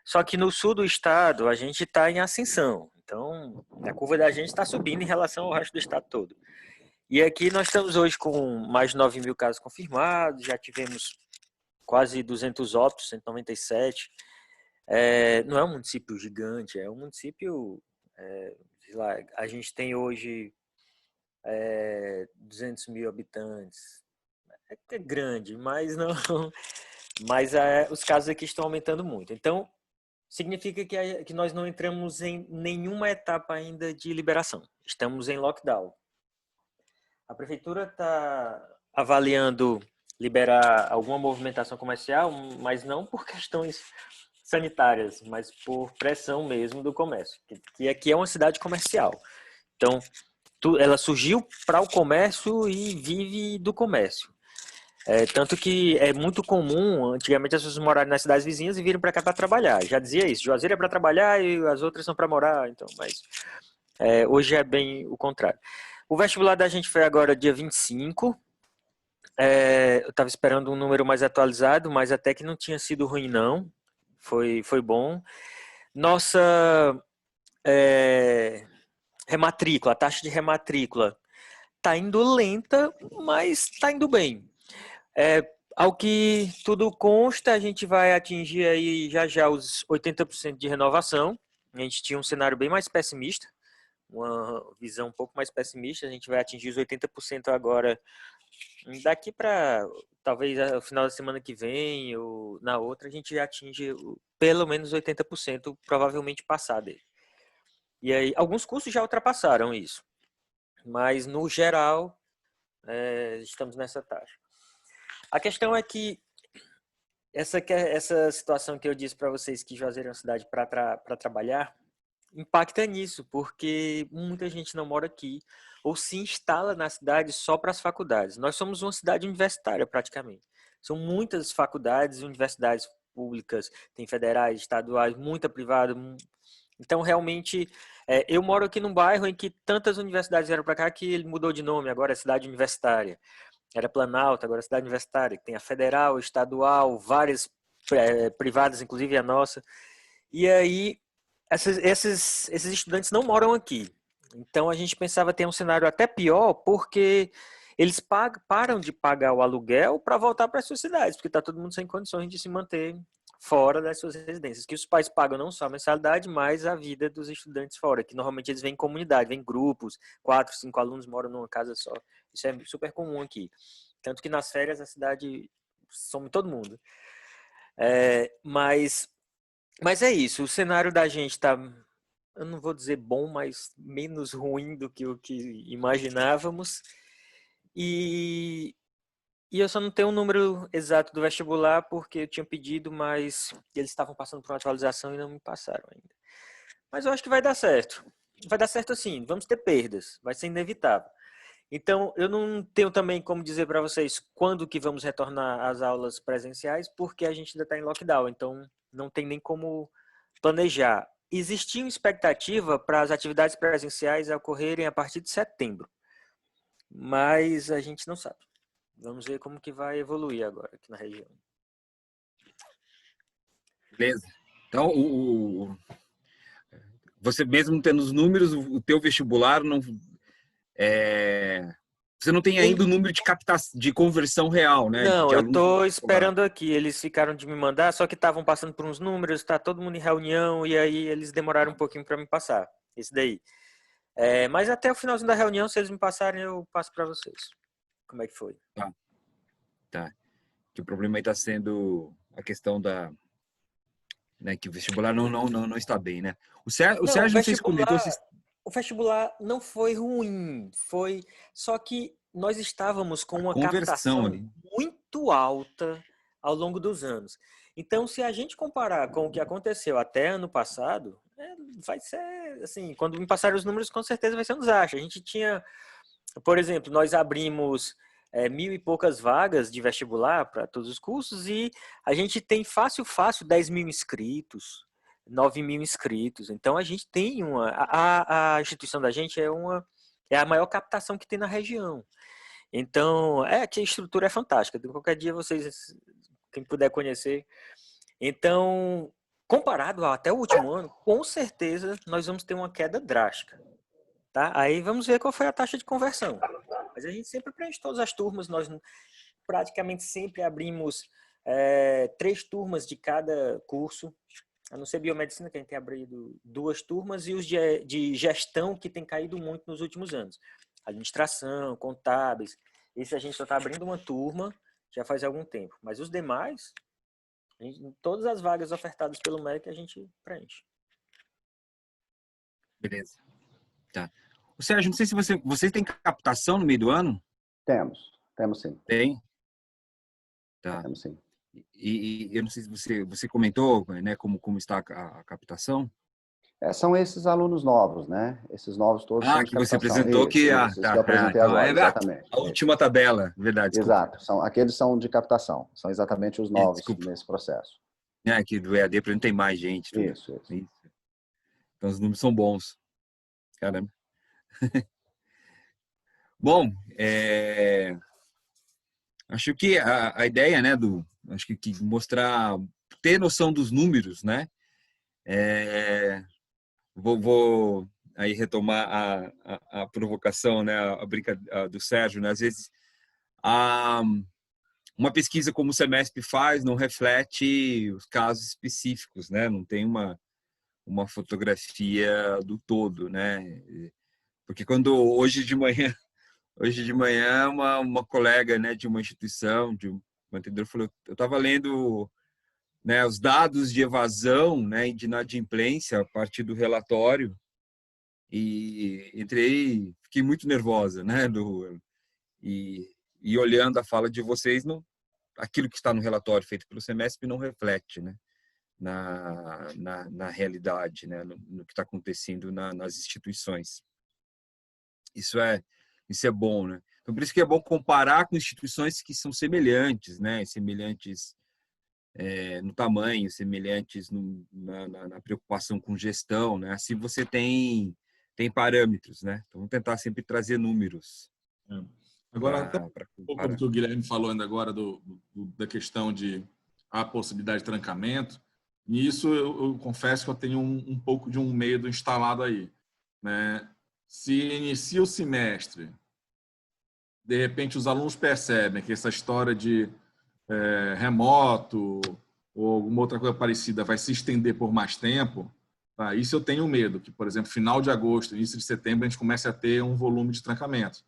Só que no sul do estado, a gente está em ascensão. Então, a curva da gente está subindo em relação ao resto do estado todo. E aqui nós estamos hoje com mais de 9.000 casos confirmados, já tivemos quase 200 óbitos, 197. Não é um município gigante, é um município, sei lá, a gente tem hoje 200 mil habitantes. É grande, mas não... Mas os casos aqui estão aumentando muito. Então, significa que nós não entramos em nenhuma etapa ainda de liberação. Estamos em lockdown. A prefeitura está avaliando liberar alguma movimentação comercial, mas não por questões sanitárias, mas por pressão mesmo do comércio, que aqui é uma cidade comercial. Então, ela surgiu para o comércio e vive do comércio. Tanto que é muito comum, antigamente as pessoas morarem nas cidades vizinhas e virem para cá para trabalhar. Já dizia isso, Juazeiro é para trabalhar e as outras são para morar, então, mas hoje é bem o contrário. O vestibular da gente foi agora dia 25. Eu estava esperando um número mais atualizado, mas até que não tinha sido ruim, não. Foi bom. Nossa rematrícula, a taxa de rematrícula está indo lenta, mas está indo bem. Ao que tudo consta, a gente vai atingir aí já os 80% de renovação. A gente tinha um cenário bem mais pessimista, uma visão um pouco mais pessimista. A gente vai atingir os 80% agora, daqui para talvez o final da semana que vem ou na outra, a gente já atinge pelo menos 80%, provavelmente passar dele. E aí, alguns cursos já ultrapassaram isso, mas no geral, estamos nessa taxa. A questão é que essa situação que eu disse para vocês, que Juazeiro é uma cidade para trabalhar, impacta nisso, porque muita gente não mora aqui ou se instala na cidade só para as faculdades. Nós somos uma cidade universitária, praticamente. São muitas faculdades e universidades públicas, tem federais, estaduais, muita privada. Então, realmente, eu moro aqui num bairro em que tantas universidades vieram para cá que ele mudou de nome, agora é cidade universitária. Era Planalto, agora é cidade universitária. Tem a federal, estadual, várias privadas, inclusive a nossa. E aí, esses estudantes não moram aqui. Então, a gente pensava ter um cenário até pior, porque eles param de pagar o aluguel para voltar para as suas cidades, porque está todo mundo sem condições de se manter fora das suas residências. Que os pais pagam não só a mensalidade, mas a vida dos estudantes fora, que normalmente eles vêm em comunidade, vêm em grupos, 4, 5 alunos moram numa casa só. Isso é super comum aqui. Tanto que nas férias a cidade some todo mundo. Mas é isso, o cenário da gente está, eu não vou dizer bom, mas menos ruim do que o que imaginávamos. E eu só não tenho um número exato do vestibular porque eu tinha pedido, mas eles estavam passando por uma atualização e não me passaram ainda. Mas eu acho que vai dar certo. Vai dar certo assim, vamos ter perdas, vai ser inevitável. Então, eu não tenho também como dizer para vocês quando que vamos retornar às aulas presenciais, porque a gente ainda está em lockdown, então não tem nem como planejar. Existia uma expectativa para as atividades presenciais ocorrerem a partir de setembro, mas a gente não sabe. Vamos ver como que vai evoluir agora aqui na região. Beleza. Então, você mesmo tendo os números, o teu vestibular não... Você não tem ainda o número de captação, de conversão real, né? Não, eu estou esperando aqui. Eles ficaram de me mandar, só que estavam passando por uns números, está todo mundo em reunião, e aí eles demoraram um pouquinho para me passar. Esse daí. Mas até o finalzinho da reunião, se eles me passarem, eu passo para vocês. Como é que foi? Tá. Que o problema aí está sendo a questão da... Né, que o vestibular não está bem, né? O Sérgio, não sei se comentou... O vestibular não foi ruim, só que nós estávamos com uma captação muito alta ao longo dos anos. Então, se a gente comparar com o que aconteceu até ano passado, vai ser assim, quando me passarem os números, com certeza vai ser um desastre. A gente tinha, por exemplo, nós abrimos 1.000 e poucas vagas de vestibular para todos os cursos e a gente tem fácil 10 mil inscritos. 9 mil inscritos. Então, a gente tem a instituição da gente é a maior captação que tem na região. Então, que a estrutura é fantástica. Qualquer dia vocês, quem puder conhecer. Então, comparado até o último ano, com certeza nós vamos ter uma queda drástica. Tá? Aí vamos ver qual foi a taxa de conversão. Mas a gente sempre preenche todas as turmas. Nós praticamente sempre abrimos 3 turmas de cada curso. A não ser biomedicina, que a gente tem abrido 2 turmas, e os de gestão, que tem caído muito nos últimos anos. Administração, contábeis. Esse a gente só está abrindo uma turma, já faz algum tempo. Mas os demais, todas as vagas ofertadas pelo MEC, a gente preenche. Beleza. Tá. O Sérgio, não sei se vocês têm captação no meio do ano? Temos sim. Tem? Tá. Temos sim. E eu não sei se você comentou, né, como está a captação. São esses alunos novos, né? Esses novos todos são de Que você captação. apresentou Isso, tá, isso que eu apresentei então agora, exatamente. a última tabela, verdade, desculpa. Exato, aqueles são de captação, são exatamente os novos Desculpa. nesse processo. Que do EAD para não tem mais gente. Tudo. Isso. Então os números são bons. Caramba. Bom, acho que a ideia, né, acho que mostrar, ter noção dos números, né? Vou aí retomar a provocação, né, a brincadeira do Sérgio, né? Às vezes uma pesquisa como o Semesp faz não reflete os casos específicos, né? Não tem uma fotografia do todo, né? Porque quando hoje de manhã uma colega, né, de uma instituição, de um mantenedor, falou, eu estava lendo, né, os dados de evasão, né, e de inadimplência a partir do relatório e fiquei muito nervosa, né, e olhando a fala de vocês, aquilo que está no relatório feito pelo Semesp não reflete, né, na realidade, né, no que está acontecendo nas instituições. Isso é bom, né? Então, por isso que é bom comparar com instituições que são semelhantes, né? Semelhantes no tamanho, semelhantes na preocupação com gestão, né? Assim você tem parâmetros, né? Então, vamos tentar sempre trazer números. Agora, até um pouco do que o Guilherme falou ainda agora da questão de a possibilidade de trancamento, nisso eu confesso que eu tenho um pouco de um medo instalado aí, né? Se inicia o semestre, de repente os alunos percebem que essa história de remoto ou alguma outra coisa parecida vai se estender por mais tempo, tá? Isso eu tenho medo, que, por exemplo, final de agosto, início de setembro, a gente comece a ter um volume de trancamento.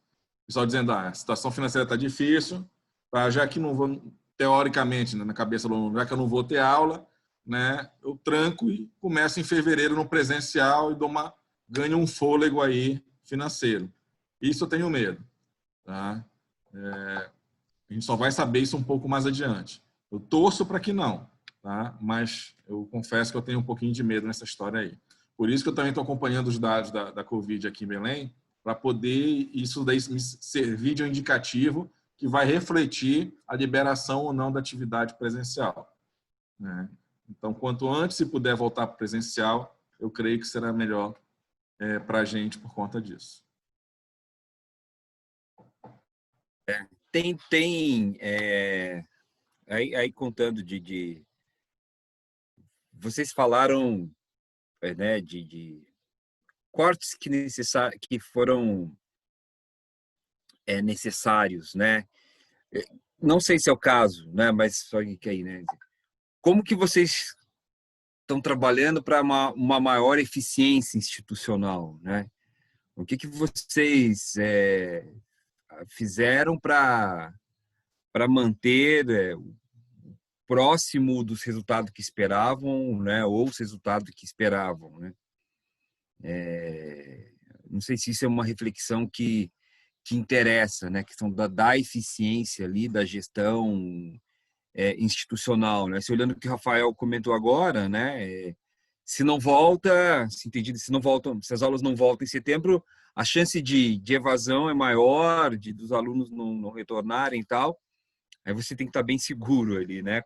O pessoal dizendo, a situação financeira está difícil, tá? Já que não vou, teoricamente, né, na cabeça do aluno, já que eu não vou ter aula, né, eu tranco e começo em fevereiro no presencial e ganho um fôlego aí financeiro. Isso eu tenho medo. Tá? A gente só vai saber isso um pouco mais adiante. Eu torço para que não, tá? Mas eu confesso que eu tenho um pouquinho de medo nessa história aí. Por isso que eu também estou acompanhando os dados da Covid aqui em Belém, para poder isso daí me servir de um indicativo que vai refletir a liberação ou não da atividade presencial, né? Então, quanto antes se puder voltar para presencial, eu creio que será melhor para a gente por conta disso. Aí contando vocês falaram, né, de cortes que foram necessários, né? Não sei se é o caso, né? Mas só que aí, né? Como que vocês estão trabalhando para uma maior eficiência institucional, né? O que vocês fizeram para manter próximo dos resultados que esperavam, né? Ou os resultados que esperavam, né? Não sei se isso é uma reflexão que interessa, né? A questão da eficiência ali, da gestão institucional, né? Se olhando o que o Rafael comentou agora, né? Se não volta, se as aulas não voltam em setembro, a chance de evasão é maior, dos alunos não retornarem e tal. Aí você tem que estar bem seguro ali, né?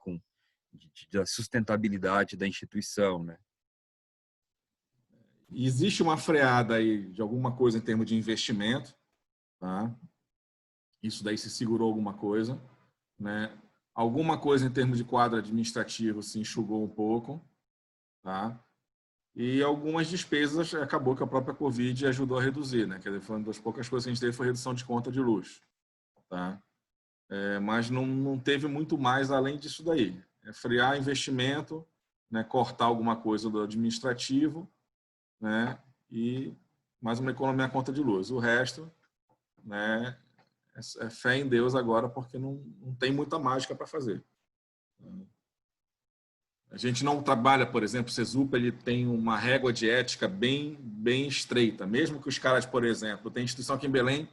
Da sustentabilidade da instituição, né? Existe uma freada aí de alguma coisa em termos de investimento, tá? Isso daí se segurou alguma coisa, né? Alguma coisa em termos de quadro administrativo se enxugou um pouco, tá? E algumas despesas acabou que a própria Covid ajudou a reduzir, né? Quer dizer, foi uma das poucas coisas que a gente teve foi redução de conta de luz, tá? Mas não teve muito mais além disso daí. Frear investimento, né? Cortar alguma coisa do administrativo, né? E mais uma economia na conta de luz. O resto, né? É fé em Deus agora, porque não tem muita mágica para fazer. A gente não trabalha, por exemplo, o Cesupa, ele tem uma régua de ética bem estreita. Mesmo que os caras, por exemplo, tem instituição aqui em Belém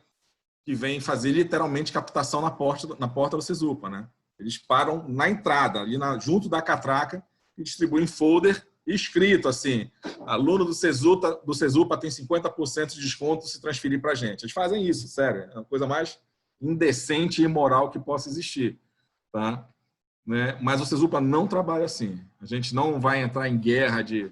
que vem fazer literalmente captação na porta do Cesupa, né? Eles param na entrada, ali junto da catraca, e distribuem folder escrito assim: aluno do Cesupa tem 50% de desconto se transferir para a gente. Eles fazem isso, sério. É a coisa mais indecente e imoral que possa existir. Tá? Né? Mas o Cesupa não trabalha assim. A gente não vai entrar em guerra de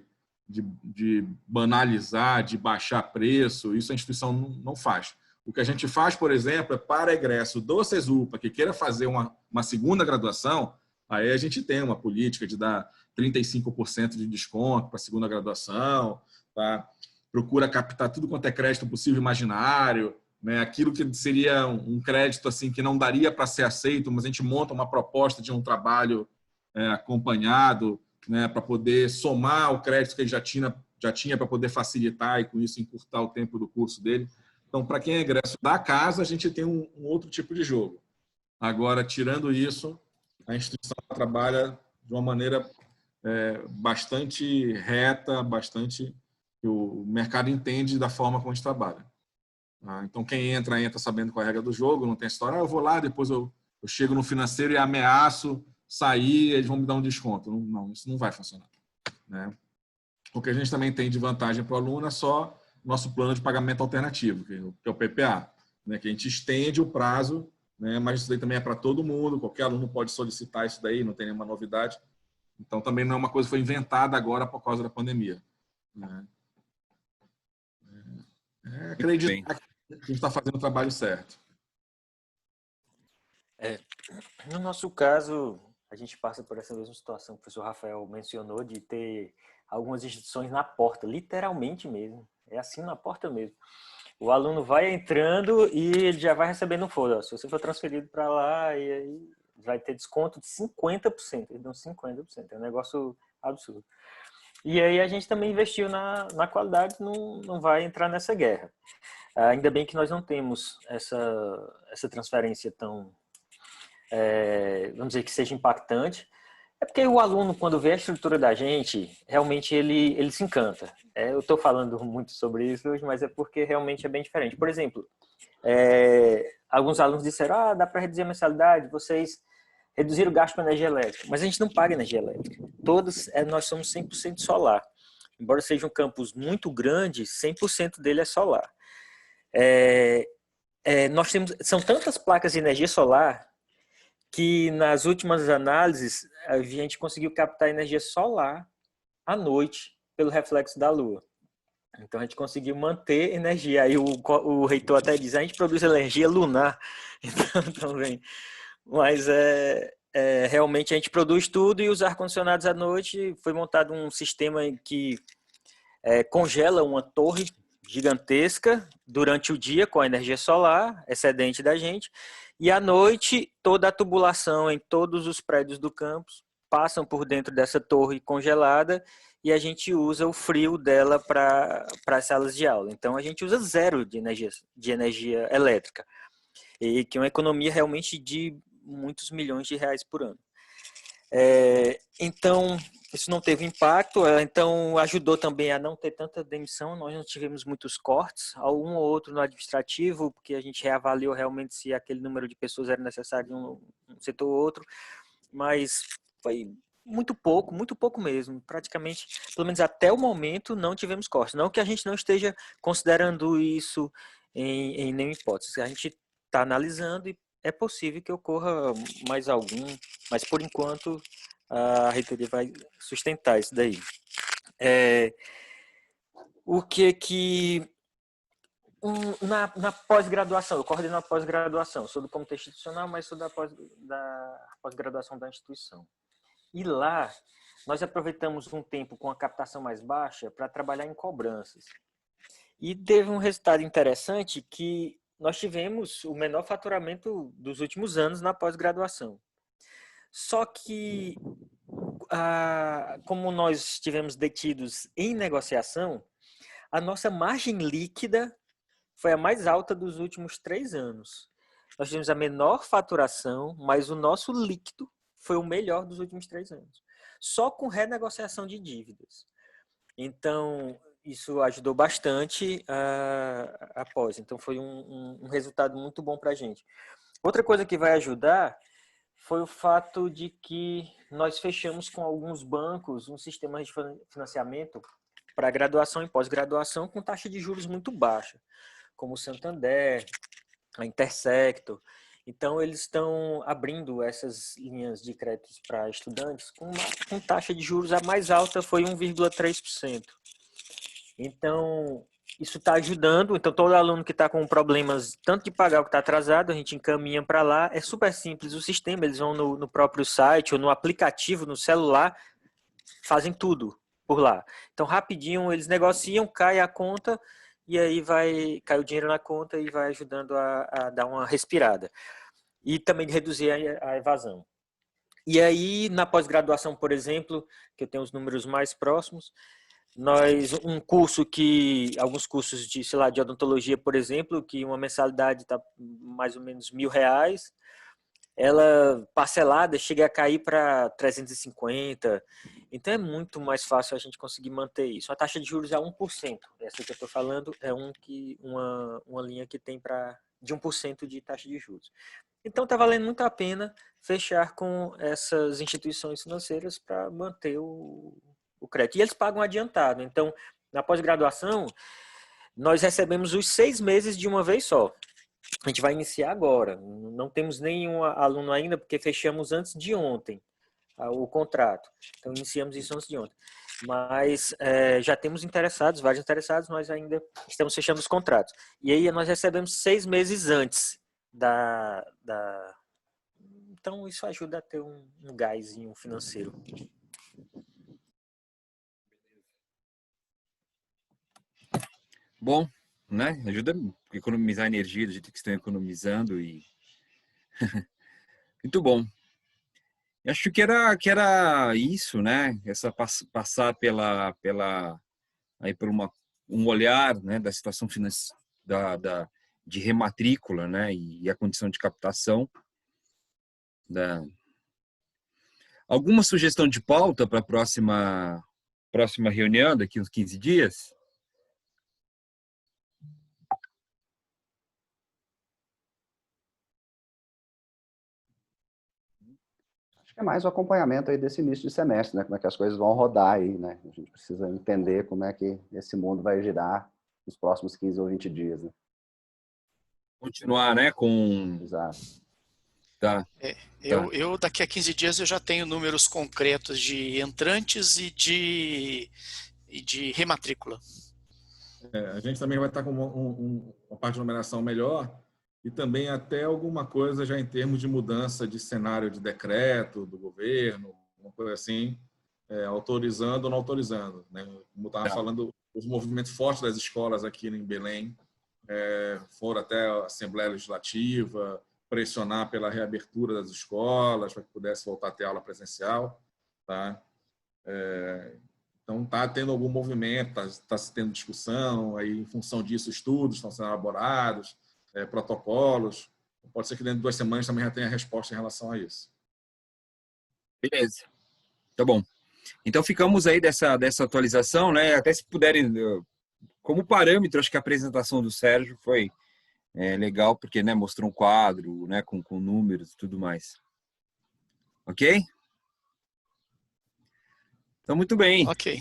banalizar, de baixar preço. Isso a instituição não faz. O que a gente faz, por exemplo, é para egresso do Cesupa, que queira fazer uma segunda graduação, aí a gente tem uma política de dar 35% de desconto para a segunda graduação, tá? Procura captar tudo quanto é crédito possível imaginário, né? Aquilo que seria um crédito assim, que não daria para ser aceito, mas a gente monta uma proposta de um trabalho acompanhado, né? Para poder somar o crédito que ele já tinha para poder facilitar e, com isso, encurtar o tempo do curso dele. Então, para quem é egresso da casa, a gente tem um outro tipo de jogo. Agora, tirando isso, a instituição trabalha de uma maneira bastante reta, bastante que o mercado entende da forma como a gente trabalha. Então, quem entra sabendo qual é a regra do jogo, não tem história, eu vou lá, depois eu chego no financeiro e ameaço sair, eles vão me dar um desconto. Não, isso não vai funcionar. Né? O que a gente também tem de vantagem para o aluno é só nosso plano de pagamento alternativo, que é o PPA, né? Que a gente estende o prazo, né? Mas isso daí também é para todo mundo, qualquer aluno pode solicitar isso daí, não tem nenhuma novidade. Então, também não é uma coisa que foi inventada agora por causa da pandemia. Né? Acreditar que a gente está fazendo o trabalho certo. No nosso caso, a gente passa por essa mesma situação que o professor Rafael mencionou, de ter algumas instituições na porta, literalmente mesmo. É assim na porta mesmo. O aluno vai entrando e ele já vai recebendo um folder. Se você for transferido para lá, e aí vai ter desconto de 50%. Eles dão 50%. É um negócio absurdo. E aí a gente também investiu na qualidade, não vai entrar nessa guerra. Ainda bem que nós não temos essa transferência tão, vamos dizer, que seja impactante. É porque o aluno, quando vê a estrutura da gente, realmente ele se encanta. Eu estou falando muito sobre isso hoje, mas é porque realmente é bem diferente. Por exemplo, alguns alunos disseram, dá para reduzir a mensalidade, vocês reduziram o gasto com energia elétrica. Mas a gente não paga energia elétrica. Todos, nós somos 100% solar. Embora seja um campus muito grande, 100% dele é solar. São tantas placas de energia solar que nas últimas análises a gente conseguiu captar energia solar à noite pelo reflexo da Lua. Então a gente conseguiu manter energia. Aí o reitor até diz, a gente produz energia lunar. Então também. Mas realmente a gente produz tudo, e os ar-condicionados à noite foi montado um sistema que congela uma torre gigantesca durante o dia com a energia solar excedente da gente, e à noite toda a tubulação em todos os prédios do campus passam por dentro dessa torre congelada, e a gente usa o frio dela para as salas de aula. Então a gente usa zero de energia elétrica, e que é uma economia realmente de muitos milhões de reais por ano. Então isso não teve impacto, então ajudou também a não ter tanta demissão. Nós não tivemos muitos cortes, um ou outro no administrativo, porque a gente reavaliou realmente se aquele número de pessoas era necessário em um setor ou outro, mas foi muito pouco mesmo. Praticamente, pelo menos até o momento, não tivemos cortes. Não que a gente não esteja considerando isso em nenhuma hipótese. A gente está analisando e é possível que ocorra mais algum, mas por enquanto a reitoria vai sustentar isso daí. Na pós-graduação, eu coordeno a pós-graduação, sou do comitê institucional, mas sou da pós-graduação da instituição. E lá, nós aproveitamos um tempo com a captação mais baixa para trabalhar em cobranças. E teve um resultado interessante, que nós tivemos o menor faturamento dos últimos anos na pós-graduação. Só que, como nós estivemos detidos em negociação, a nossa margem líquida foi a mais alta dos últimos 3 anos. Nós tivemos a menor faturação, mas o nosso líquido foi o melhor dos últimos 3 anos. Só com renegociação de dívidas. Então, isso ajudou bastante após. Então, foi um resultado muito bom para a gente. Outra coisa que vai ajudar foi o fato de que nós fechamos com alguns bancos um sistema de financiamento para graduação e pós-graduação com taxa de juros muito baixa, como o Santander, a Intersecto. Então, eles estão abrindo essas linhas de créditos para estudantes com taxa de juros a mais alta, foi 1,3%. Então, isso está ajudando. Então, todo aluno que está com problemas, tanto de pagar o que está atrasado, a gente encaminha para lá. É super simples o sistema, eles vão no próprio site ou no aplicativo, no celular, fazem tudo por lá. Então, rapidinho, eles negociam, cai a conta, e aí cai o dinheiro na conta e vai ajudando a dar uma respirada. E também reduzir a evasão. E aí, na pós-graduação, por exemplo, que eu tenho os números mais próximos, alguns cursos de, sei lá, de odontologia, por exemplo, que uma mensalidade está mais ou menos R$1.000, ela parcelada chega a cair para 350. Então é muito mais fácil a gente conseguir manter isso. A taxa de juros é 1%. Essa que eu estou falando é uma linha que tem de 1% de taxa de juros. Então está valendo muito a pena fechar com essas instituições financeiras para manter o crédito. E eles pagam adiantado. Então, na pós-graduação, nós recebemos os 6 meses de uma vez só. A gente vai iniciar agora. Não temos nenhum aluno ainda, porque fechamos antes de ontem o contrato. Então, iniciamos isso antes de ontem. Mas já temos vários interessados, nós ainda estamos fechando os contratos. E aí nós recebemos 6 meses antes Então, isso ajuda a ter um gásinho financeiro. Bom, né? Ajuda a economizar energia do jeito que estão economizando e muito bom. Acho que era isso, né? Passar por um olhar, né, da situação financeira de rematrícula, né, e a condição de captação. Alguma sugestão de pauta para a próxima reunião daqui uns 15 dias? Acho que é mais o acompanhamento aí desse início de semestre, né? Como é que as coisas vão rodar aí, né? A gente precisa entender como é que esse mundo vai girar nos próximos 15 ou 20 dias, né? Continuar, né, com... Exato. Tá. Eu daqui a 15 dias eu já tenho números concretos de entrantes e de rematrícula. A gente também vai estar com uma parte de numeração melhor e também até alguma coisa já em termos de mudança de cenário de decreto do governo, uma coisa assim, autorizando ou não autorizando, né? Como estava falando, os movimentos fortes das escolas aqui em Belém foram até a Assembleia Legislativa, pressionar pela reabertura das escolas, para que pudesse voltar a ter aula presencial. Tá? Então, está tendo algum movimento, está se tendo discussão, aí, em função disso, estudos estão sendo elaborados, protocolos. Pode ser que dentro de 2 semanas também já tenha resposta em relação a isso. Beleza. Tá bom. Então, ficamos aí dessa atualização, né? Até se puderem, como parâmetro, acho que a apresentação do Sérgio foi legal, porque, né, mostrou um quadro, né, com números e tudo mais. Ok? Então, muito bem. Ok.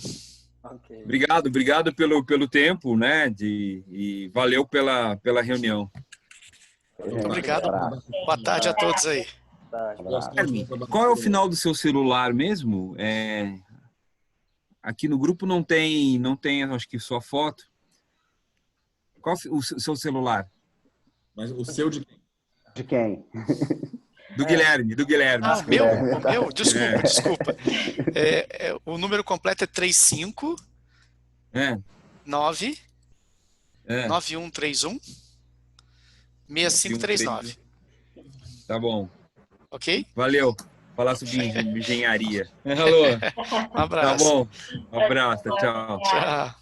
Obrigado pelo tempo, né, e valeu pela reunião. Muito obrigado. Boa tarde a todos aí. Qual é o final do seu celular mesmo? Aqui no grupo não tem, acho que sua foto. Qual o seu celular? Mas o seu de quem? De quem? Do Guilherme. Ah, o meu? Desculpa. O número completo é 35 9 9131 6539. Tá bom. Ok? Valeu. Falar sobre engenharia. Alô. Um abraço. Tá bom. Um abraço. Tchau. Tchau.